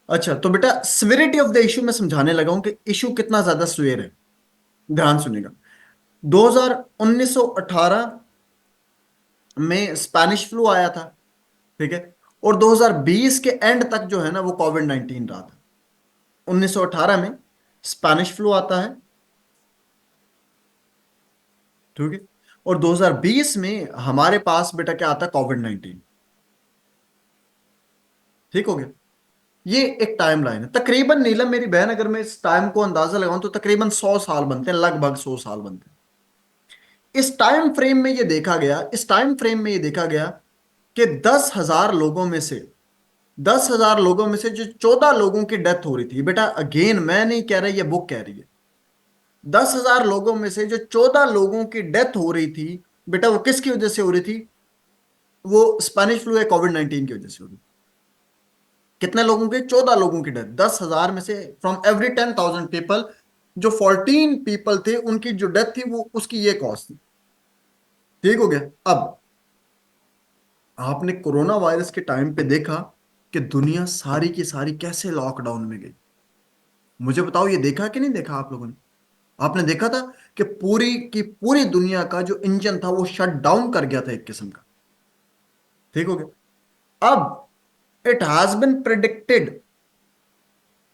अच्छा तो बेटा सिविरिटी ऑफ द इशू में समझाने लगा हूं कि इशू कितना ज्यादा स्वेर है। ध्यान सुनिएगा, 1918 में स्पेनिश फ्लू आया था, ठीक है, और 2020 के एंड तक जो है ना वो कोविड-19 रहा था। 1918 में स्पेनिश फ्लू आता है, ठीक है, और 2020 में हमारे पास बेटा क्या आता है? कोविड-19। ठीक हो गया। ये एक टाइम लाइन है तकरीबन। नीलम मेरी बहन, अगर मैं इस टाइम को अंदाजा लगाऊं तो तकरीबन 100 साल बनते हैं, लगभग 100 साल बनते हैं। इस टाइम फ्रेम में ये देखा गया, इस टाइम फ्रेम में ये देखा गया कि 10,000 लोगों में से, 10,000 लोगों में से जो 14 लोगों की डेथ हो रही थी। बेटा अगेन मैं नहीं कह रहा, ये बुक कह रही है। 10,000 लोगों में से जो 14 लोगों की डेथ हो रही थी, बेटा वो किसकी वजह से हो रही थी? वो स्पेनिश फ्लू या कोविड-19 की वजह से हो रही थी। कितने लोगों के? 14 लोगों की डेथ। 10,000 में से फ्रॉम एवरी 10,000 पीपल जो 14 पीपल थे उनकी जो डेथ थी वो उसकी ये कॉज थी। ठीक हो गया। अब आपने कोरोना वायरस के टाइम पे देखा कि दुनिया सारी की सारी कैसे लॉकडाउन में गई। मुझे बताओ ये देखा कि नहीं देखा आप लोगों ने? आपने देखा था कि पूरी की पूरी दुनिया का जो इंजन था वो शट डाउन कर गया था एक किस्म का। ठीक हो गया। अब इट हैज बिन प्रिडिक्टेड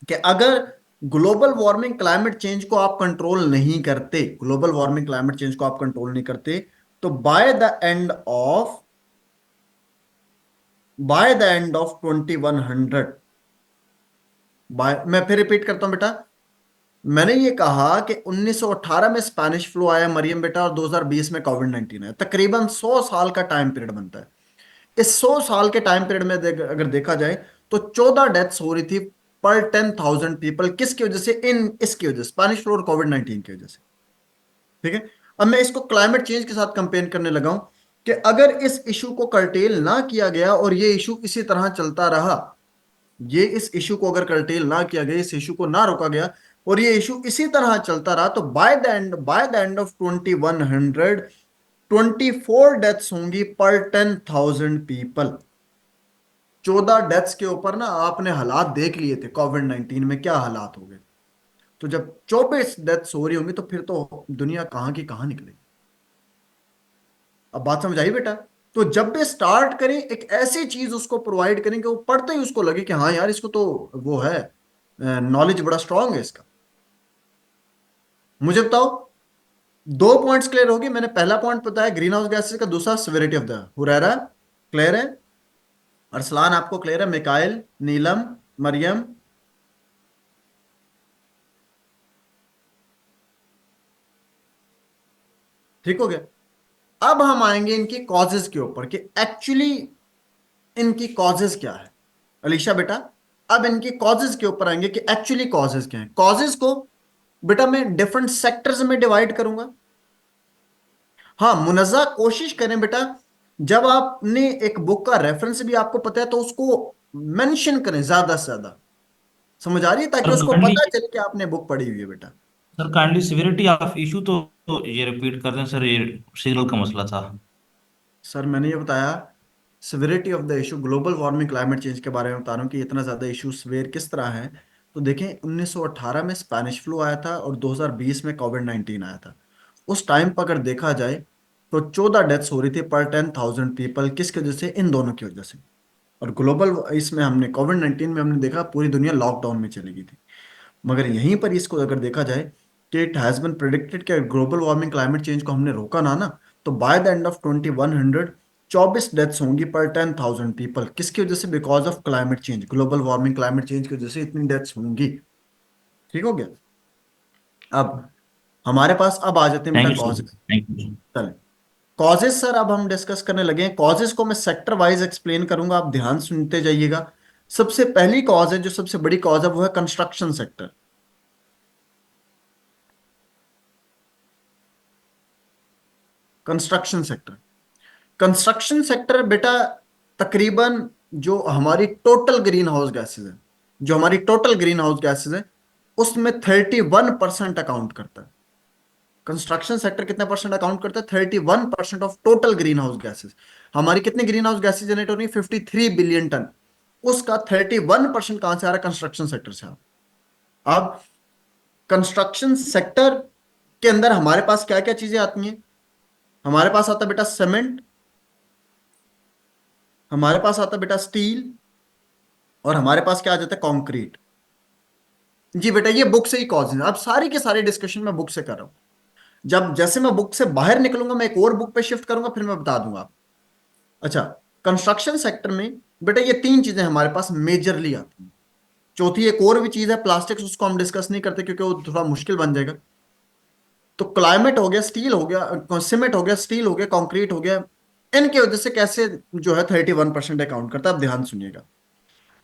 कि अगर ग्लोबल वार्मिंग क्लाइमेट चेंज को आप कंट्रोल नहीं करते, ग्लोबल वार्मिंग क्लाइमेट चेंज को आप कंट्रोल नहीं करते, तो bye the end of bye the end of 2100, मैं फिर रिपीट करता हूं बेटा, मैंने ये कहा कि 1918 में स्पेनिश फ्लू आया मरियम बेटा, और 2020 में कोविड-19 आया, तकरीबन 100 साल का टाइम पीरियड बनता है। इस 100 साल के टाइम पीरियड में अगर देखा जाए तो 14 डेथ्स हो रही थी पर 10,000 पीपल। किसकी वजह से? इसकी वजह से, स्पेनिश फ्लू और कोविड-19 की वजह से। ठीक है, अब मैं इसको क्लाइमेट चेंज के साथ कंपेयर करने लगा हूं कि अगर इस इशू को कर्टेल ना किया गया और ये इशू इसी तरह चलता रहा, ये इस इशू को अगर कर्टेल ना किया गया, इस इशू को ना रोका गया और ये इशू इसी तरह चलता रहा, तो bye the end of 2100 24 deaths होंगी पर 10,000 पीपल। 14 डेथ्स के ऊपर ना आपने हालात देख लिए थे कोविड-19 में, क्या हालात हो गए। तो जब 24 डेथ्स हो रही होंगी तो फिर तो दुनिया कहां की कहां निकलेगी। अब बात समझ आई बेटा? तो जब भी स्टार्ट करें एक ऐसी चीज उसको प्रोवाइड करें कि वो पढ़ते ही उसको लगे कि हाँ यार इसको तो वो है, नॉलेज बड़ा स्ट्रांग है इसका। मुझे बताओ, 2 पॉइंट्स क्लियर होगी। मैंने पहला पॉइंट बताया ग्रीन हाउस गैसेस का, दूसरा सिविरिटी ऑफ द हुरैरा। क्लियर है? अरसलान आपको क्लियर है? मिकाइल, नीलम, मरियम, ठीक हो गया। अब हम आएंगे इनकी कॉजेज के ऊपर कि एक्चुअली इनकी कॉजेज क्या है। अलीशा बेटा, अब इनकी कॉजेज के ऊपर आएंगे कि एक्चुअली कॉजेज क्या है। कॉजेज को बेटा मैं डिफरेंट सेक्टर्स में डिवाइड करूंगा। हाँ, मुनज़्ज़ा कोशिश करें बेटा, जब आपने एक बुक का रेफरेंस भी आपको पता है तो उसको मेंशन करें ज्यादा से ज्यादा। समझ आ रही है? ताकि सर उसको काइंडली पता चले कि आपने बुक पढ़ी हुई है बेटा। Sir kindly severity of issue तो ये रिपीट कर दें सर, ये सिग्नल का मसला था। सर मैंने ये बताया severity of the issue, global warming climate change के बारे में बता रहा हूँ कि इतना ज्यादा इशू सिवियर किस तरह है। तो देखें, 1918 में स्पेनिश फ्लू आया था और 2020 में कोविड-19 आया था। उस टाइम पर अगर देखा जाए तो 14 डेथ्स हो रही थी पर 10,000 पीपल। किसकी वजह से? इन दोनों की वजह से। और ग्लोबल इसमें हमने कोविड-19 में हमने देखा पूरी दुनिया लॉकडाउन में चली गई थी। मगर यहीं पर इसको अगर देखा जाए कि इट हैज बिन प्रिडिक्टेड कि ग्लोबल वार्मिंग क्लाइमेट चेंज को हमने रोका ना तो bye the end of 2100 24 deaths होंगी पर 10,000 पीपल। किसकी वजह से? Because of climate change, global warming climate change की वजह से इतनी डेथ्स होंगी। ठीक हो गया? अब हमारे पास अब आ जाते हैं थैंक बेटा you sir, causes. Thank you. चलें, कॉजेज सर अब हम डिस्कस करने लगे हैं। कॉजेज को मैं सेक्टर वाइज एक्सप्लेन करूंगा, आप ध्यान सुनते जाइएगा। सबसे पहली कॉज है, जो सबसे बड़ी कॉज है, वो है construction sector. Construction sector, construction sector बेटा तकरीबन जो हमारी टोटल ग्रीन हाउस गैसेज है, जो हमारी टोटल ग्रीन हाउस गैसेज है उसमें 31% अकाउंट करता है। कंस्ट्रक्शन सेक्टर कितने परसेंट अकाउंट करता है? 31% of total green house gases. हमारी कितनी ग्रीन हाउस गैसेज जनरेट हो रही है? 53 बिलियन टन। उसका 31% कहां से आ रहा है? कंस्ट्रक्शन सेक्टर से आ रहा है। अब कंस्ट्रक्शन सेक्टर के अंदर हमारे पास क्या क्या चीजें आती हैं? हमारे पास आता है बेटा सीमेंट, हमारे पास आता है बेटा स्टील, और हमारे पास क्या आ जाता है? कंक्रीट। जी बेटा, ये बुक से ही कॉज है। अब सारी के सारे डिस्कशन मैं बुक से कर रहा हूं। जब जैसे मैं बुक से बाहर निकलूंगा मैं एक और बुक पे शिफ्ट करूंगा, फिर मैं बता दूंगा। अच्छा, कंस्ट्रक्शन सेक्टर में बेटा ये तीन चीजें हमारे पास मेजरली आती हैं। चौथी एक और भी चीज है प्लास्टिक्स, उसको हम डिस्कस नहीं करते क्योंकि वो थोड़ा मुश्किल बन जाएगा। तो क्लाइमेट हो गया, स्टील हो गया, सीमेंट हो गया, स्टील हो गया, कंक्रीट हो गया। इनकी वजह से कैसे जो है 31% अकाउंट करता है। अब ध्यान सुनिएगा,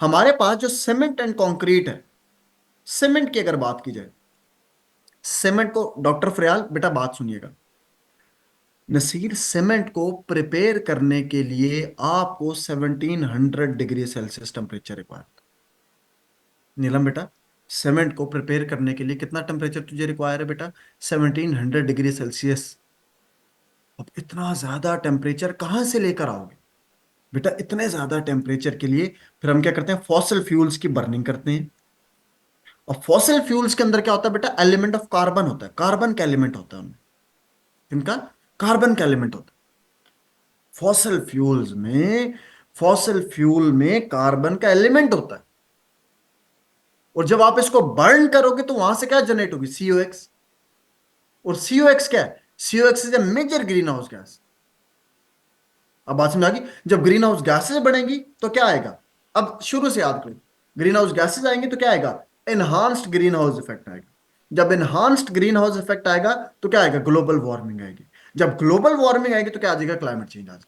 हमारे पास जो सीमेंट एंड कंक्रीट है, सीमेंट की अगर बात की जाए, सीमेंट को डॉक्टर फरियाल बेटा बात सुनिएगा, नसीर सीमेंट को प्रिपेयर करने के लिए आपको 1700 डिग्री सेल्सियस टेम्परेचर रिक्वायर्ड। नीलम बेटा, सीमेंट को प्रिपेयर करने के लिए कितना टेम्परेचर तुझे रिक्वायर है बेटा? 1700 डिग्री सेल्सियस। अब इतना ज्यादा टेम्परेचर कहां से लेकर आओगे बेटा? इतने ज्यादा टेम्परेचर के लिए फिर हम क्या करते हैं? फॉसिल फ्यूल्स की बर्निंग करते हैं। और फॉसिल फ्यूल्स के अंदर क्या होता है बेटा? एलिमेंट ऑफ कार्बन होता है, कार्बन का एलिमेंट होता है उनमें, इनका कार्बन का एलिमेंट होता है फॉसिल फ्यूल्स में। फॉसिल फ्यूल में कार्बन का एलिमेंट होता है, और जब आप इसको बर्न करोगे तो वहां से क्या जनरेट होगी? COX। और COX क्या है? COX is a major green house gas. अब बात समझ आ गई। जब ग्रीन हाउस गैसेज बढ़ेंगी तो क्या आएगा, अब शुरू से याद करो, ग्रीन हाउस गैसेज आएंगे तो क्या आएगा, एनहांस्ड ग्रीन हाउस इफेक्ट आएगा। जब एनहांस्ड ग्रीन हाउस इफेक्ट आएगा तो क्या आएगा, ग्लोबल वार्मिंग आएगी। जब ग्लोबल वार्मिंग आएगी तो क्या आ जाएगा, क्लाइमेट चेंज आ जाएगा।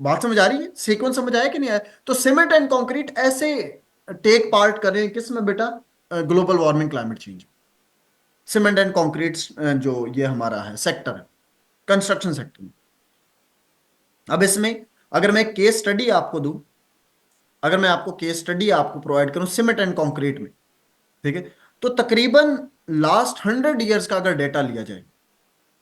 बात समझ आ रही है, सीक्वेंस समझ आया कि नहीं आया? तो सीमेंट एंड कंक्रीट ऐसे टेक पार्ट कर रहे हैं किस में बेटा, global warming climate change. Cement and concrete जो ये हमारा है सेक्टर है, कंस्ट्रक्शन सेक्टर में। अब इसमें अगर मैं केस स्टडी आपको दूं, अगर मैं आपको केस स्टडी आपको प्रोवाइड करूं सीमेंट एंड कंक्रीट में, ठीक है, तो तकरीबन लास्ट 100 ईयर्स का अगर डेटा लिया जाए,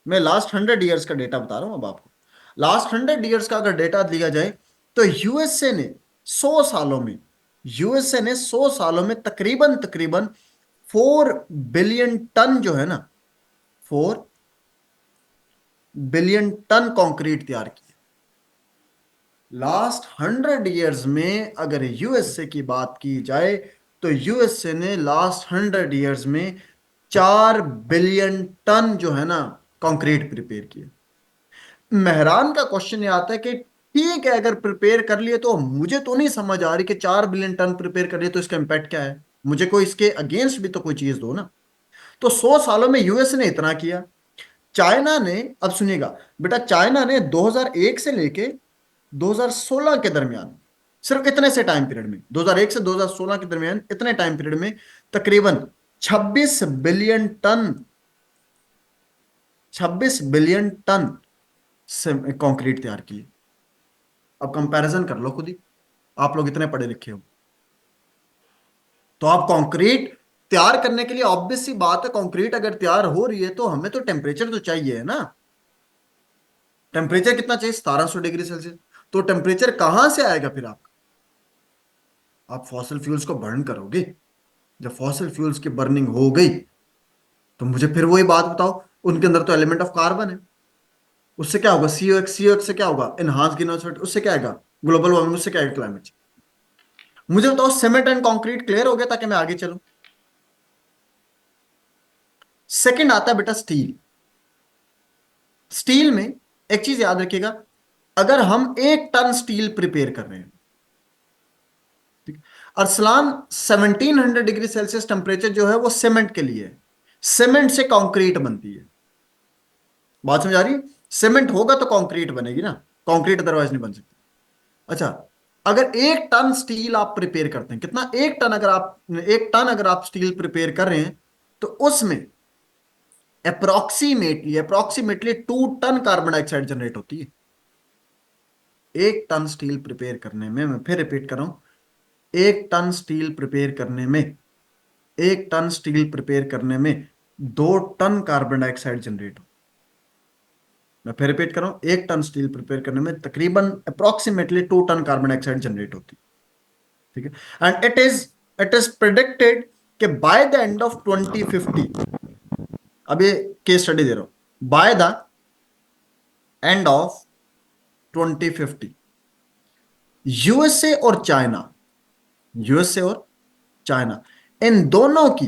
मैं लास्ट 100 ईयर्स का डेटा बता रहा हूं अब आपको, लास्ट 100 ईयर्स का अगर डेटा लिया जाए तो यूएसए ने 100 सालों में, यूएसए ने 100 सालों में तकरीबन तकरीबन 4 बिलियन टन जो है ना, 4 बिलियन टन कंक्रीट तैयार किया। लास्ट 100 ईयर्स में अगर यूएसए की बात की जाए तो यूएसए ने लास्ट 100 ईयर्स में 4 बिलियन टन जो है ना कंक्रीट प्रिपेयर किया। मेहरान का क्वेश्चन ये आता है कि ठीक है अगर प्रिपेयर कर लिए, तो मुझे तो नहीं समझ आ रही कि 4 बिलियन टन प्रिपेयर कर लिए तो इसका इम्पैक्ट क्या है, मुझे कोई इसके अगेंस्ट भी तो कोई चीज दो ना। तो 100 सालों में यूएस ने इतना किया। चाइना ने, अब सुनिएगा बेटा, चाइना ने 2001 से लेके 2016 के दरमियान, सिर्फ इतने से टाइम पीरियड में, 2001 से 2016 के दरमियान इतने टाइम पीरियड में तकरीबन 26 बिलियन टन, 26 बिलियन टन से कंक्रीट तैयार किए। अब कंपैरिजन कर लो खुद ही, आप लोग इतने पढ़े लिखे हो, तो आप कंक्रीट तैयार करने के लिए ऑब्वियस सी बात है, कंक्रीट अगर तैयार हो रही है तो हमें तो टेम्परेचर तो चाहिए है ना। टेम्परेचर कितना चाहिए, 1700 डिग्री सेल्सियस। तो टेम्परेचर कहां से आएगा फिर आप फॉसिल फ्यूल्स को बर्न करोगे। जब फॉसिल फ्यूल्स की बर्निंग हो गई तो मुझे फिर वही बात बताओ, उनके अंदर तो एलिमेंट ऑफ कार्बन है, उससे क्या होगा, सीओएक्स, सीओएक्स से क्या होगा, एनहांस ग्रीन हाउस इफेक्ट, उससे क्या आएगा, ग्लोबल वार्मिंग, उससे क्या आएगा, क्लाइमेट चेंज। मुझे बताओ सीमेंट एंड कंक्रीट क्लियर हो गया ताकि मैं आगे चलूं। सेकंड आता है बेटा स्टील। स्टील में एक चीज याद रखिएगा, अगर हम 1 टन स्टील प्रिपेयर कर रहे हैं, अरसलान 1700 डिग्री सेल्सियस टेम्परेचर जो है वो सीमेंट के लिए है, सीमेंट से कंक्रीट बनती है। बात समझ आ रही है, सीमेंट होगा तो कंक्रीट बनेगी ना, कंक्रीट अदरवाइज नहीं बन सकती। अच्छा, अगर 1 टन स्टील आप प्रिपेयर करते हैं, कितना, 1 टन अगर आप स्टील प्रिपेयर कर रहे हैं तो उसमें approximately 2 ton carbon dioxide generate होती है। 1 टन स्टील प्रिपेयर करने में, मैं फिर रिपीट कर रहा हूं, 1 टन स्टील प्रिपेयर करने में, 2 टन कार्बन डाइऑक्साइड जनरेट हो। मैं फिर रिपीट कर रहा हूं, 1 टन स्टील प्रिपेयर करने में तकरीबन approximately 2 ton carbon dioxide generate होती है, ठीक है। एंड इट इज प्रिडिक्टेड कि बाय द एंड ऑफ 2050, अब ये केस स्टडी दे रहा हूं, by the end of 2050 USA और चाइना इन दोनों की,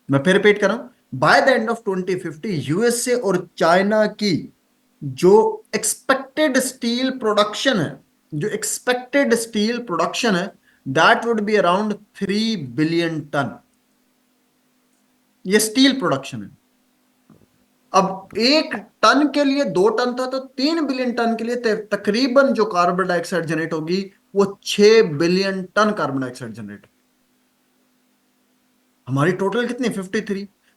मैं फिर रिपीट कर रहा हूं, by the end of 2050 USA और चाइना की जो एक्सपेक्टेड स्टील प्रोडक्शन है, that would be around 3 billion ton. ये स्टील प्रोडक्शन है। अब 1 टन के लिए 2 टन था, तो 3 बिलियन टन के लिए तकरीबन जो कार्बन डाइऑक्साइड जनरेट होगी वो 6 billion ton carbon dioxide generate. हमारी टोटल कितनी,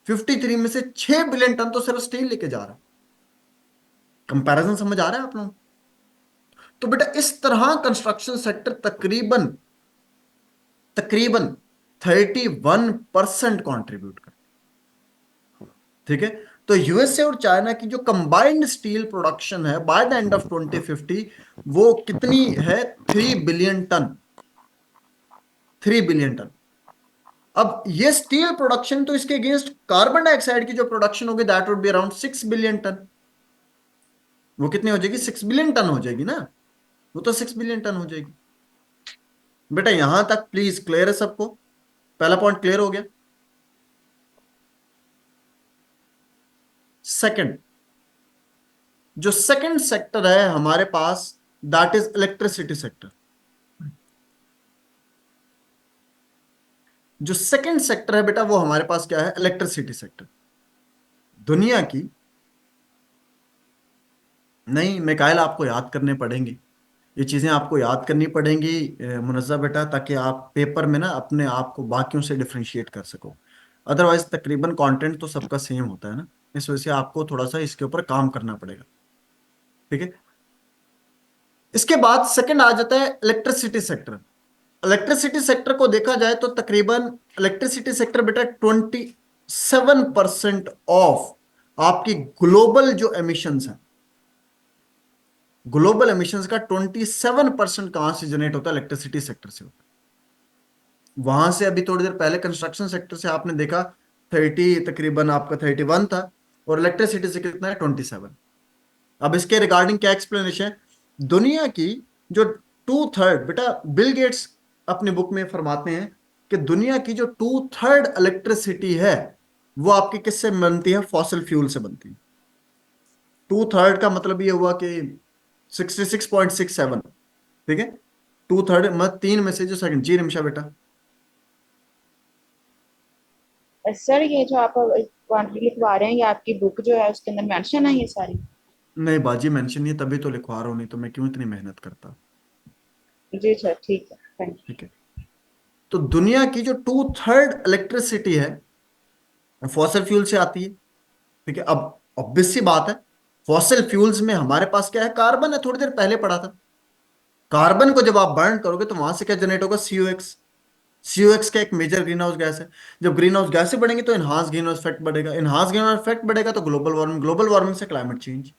53 में से 6 बिलियन टन तो सिर्फ स्टील लेके जा रहा है। कंपैरिजन समझ आ रहा है आप लोगों? तो बेटा इस तरह कंस्ट्रक्शन सेक्टर तकरीबन 31% कंट्रीब्यूट कर, ठीक है। तो यूएसए और चाइना की जो कंबाइंड स्टील प्रोडक्शन है बाय द एंड ऑफ 2050 वो कितनी है, 3 बिलियन टन। अब ये स्टील प्रोडक्शन, तो इसके अगेंस्ट कार्बन डाइऑक्साइड की जो प्रोडक्शन होगी that would be around 6 billion ton. वो कितनी हो जाएगी, 6 बिलियन टन हो जाएगी ना, वो तो 6 बिलियन टन हो जाएगी। बेटा यहां तक प्लीज क्लियर है सबको, पहला पॉइंट क्लियर हो गया। सेकंड, जो सेकंड सेक्टर है हमारे पास, दैट इज इलेक्ट्रिसिटी सेक्टर। जो सेकंड सेक्टर है बेटा वो हमारे पास क्या है, इलेक्ट्रिसिटी सेक्टर। दुनिया की, नहीं मिकाइल आपको याद करने पड़ेंगे, ये चीजें आपको याद करनी पड़ेंगी मुनज़्ज़ा बेटा, ताकि आप पेपर में ना अपने आप को बाकियों से डिफरेंशिएट कर सको। अदरवाइज तकरीबन कंटेंट तो सबका सेम होता है ना, इस वजह से आपको थोड़ा सा इसके ऊपर काम करना पड़ेगा, ठीक है। इसके बाद सेकंड आ जाता है इलेक्ट्रिसिटी सेक्टर। इलेक्ट्रिसिटी सेक्टर को देखा जाए तो तकरीबन इलेक्ट्रिसिटी सेक्टर बेटा 27% ऑफ आपकी ग्लोबल जो एमिशंस है, ग्लोबल एमिशंस का 27% कहां से जनरेट होता है, इलेक्ट्रिसिटी सेक्टर से होता है। वहां से अभी थोड़ी देर पहले कंस्ट्रक्शन सेक्टर से आपने देखा 30, तकरीबन आपका 31 था, और इलेक्ट्रिसिटी से कितना है 27। अब इसके रिगार्डिंग क्या एक्सप्लेनेशन है, दुनिया की जो 2/3 बेटा, बिल गेट्स अपनी बुक में फरमाते हैं कि दुनिया की जो 2/3 इलेक्ट्रिसिटी है वो आपकी किससे बनती है, फॉसिल फ्यूल से बनती है। 2/3 का मतलब ये हुआ कि 66.67, ठीक है। 2/3 मतलब 3 में से जो सेकंड। जी निमिषा बेटा। सर ये जो आप क्वांटिटी लिखवा रहे हैं, ये आपकी बुक जो है उसके अंदर मेंशन है ये सारी? नहीं बाजी मेंशन नहीं, तभी तो लिखवा रहा हूं, नहीं तो मैं क्यों इतनी मेहनत करता। जी सर, ठीक है, थैंक यू। ठीक है, तो दुनिया की जो 2/3 इलेक्ट्रिसिटी है फॉसिल फ्यूल से आती है, ठीक है। अब ऑब्वियस सी बात है, फॉसिल फ्यूल्स में हमारे पास क्या है, कार्बन है, थोड़ी देर पहले पढ़ा था। कार्बन को जब आप बर्न करोगे तो वहां से क्या जनरेट होगा, सीओएक्स। सीओएक्स का एक मेजर ग्रीन हाउस गैस है। जब ग्रीन हाउस गैस बढ़ेंगे तो इनहांस ग्रीन हाउस इफेक्ट बढ़ेगा, इनहांस ग्रीन हाउस इफेक्ट बढ़ेगा तो ग्लोबल वार्मिंग, ग्लोबल वार्मिंग से क्लाइमेट चेंज।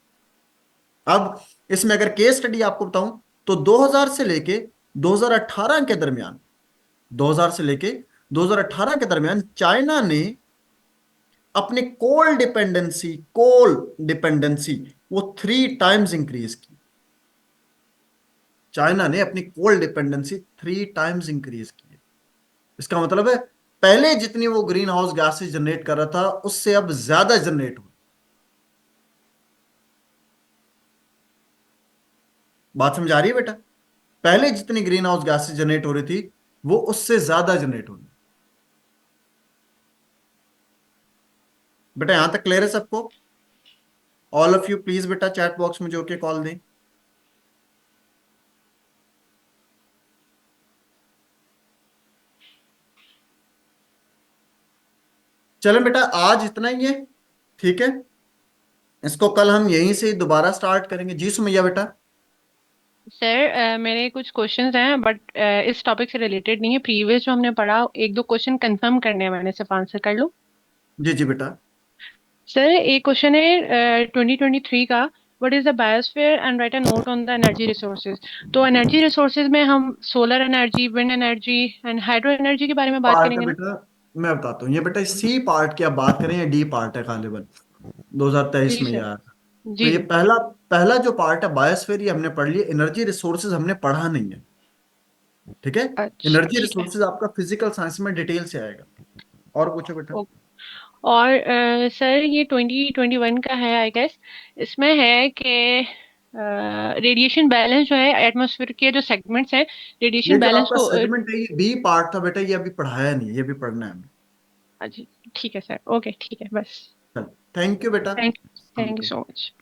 अब इसमें अगर केस स्टडी आपको बताऊं तो 2000 से लेके 2018 के दरमियान, 2000 से लेके 2018 के दरमियान चाइना ने अपनी कोल डिपेंडेंसी वो 3 टाइम्स इंक्रीज की। चाइना ने अपनी कोल डिपेंडेंसी 3 टाइम्स इंक्रीज की। इसका मतलब है पहले जितनी वो ग्रीन हाउस गैसेस जनरेट कर रहा था उससे अब ज्यादा जनरेट हो। बात समझ आ रही है बेटा, पहले जितनी ग्रीन हाउस गैसेस जनरेट हो रही थी वो उससे ज्यादा जनरेट हो रही। बेटा यहां तक क्लियर है सबको? ऑल ऑफ यू प्लीज बेटा चैट बॉक्स में जो के कॉल दें। चलें बेटा आज इतना ही है, ठीक है। इसको कल हम यहीं से दोबारा स्टार्ट करेंगे। जी सुमैया बेटा। सर मेरे कुछ क्वेश्चंस हैं बट इस टॉपिक से रिलेटेड नहीं है। प्रीवियस जो हमने पढ़ा एक दो क्वेश्चन कंफर्म करने हैं, मैंने सिर्फ आंसर कर लो। जी जी बेटा। सर एक क्वेश्चन है 2023 का, what is the biosphere and right a note on the energy resources. तो एनर्जी रिसोर्सेज में हम solar energy, wind energy and hydro energy के बारे में बात पार्ट है करेंगे ना? बेटा, मैं बताता हूँ। ये बेटा सी पार्ट की आप बात करें या डी पार्ट है, गालिबन 2023 जी में सर। यार। तो जी ये जी। पहला पहला जो पार्ट है बायोस्फीयर, ये हमने पढ़ लिया। एनर्जी रिसोर्सेज हमने पढ़ा नहीं है, ठीक है। अच्छा एनर्जी ठीक है। रिसोर्सेज आपका फिजिकल साइंस में डिटेल से आएगा। और पूछो बेटा। ओ- और सर ये 2021 का है आई गेस। इसमें है कि रेडिएशन बैलेंस जो है एटमॉस्फेयर के जो सेगमेंट्स हैं, ये रेडिएशन जो बैलेंस आपका को सेगमेंट है ये बी पार्ट था बेटा, ये अभी पढ़ाया नहीं है, ये भी पढ़ना है हमें। अच्छा ठीक है सर, ओके ठीक है बस। चल थैंक यू बेटा। Thank you so much.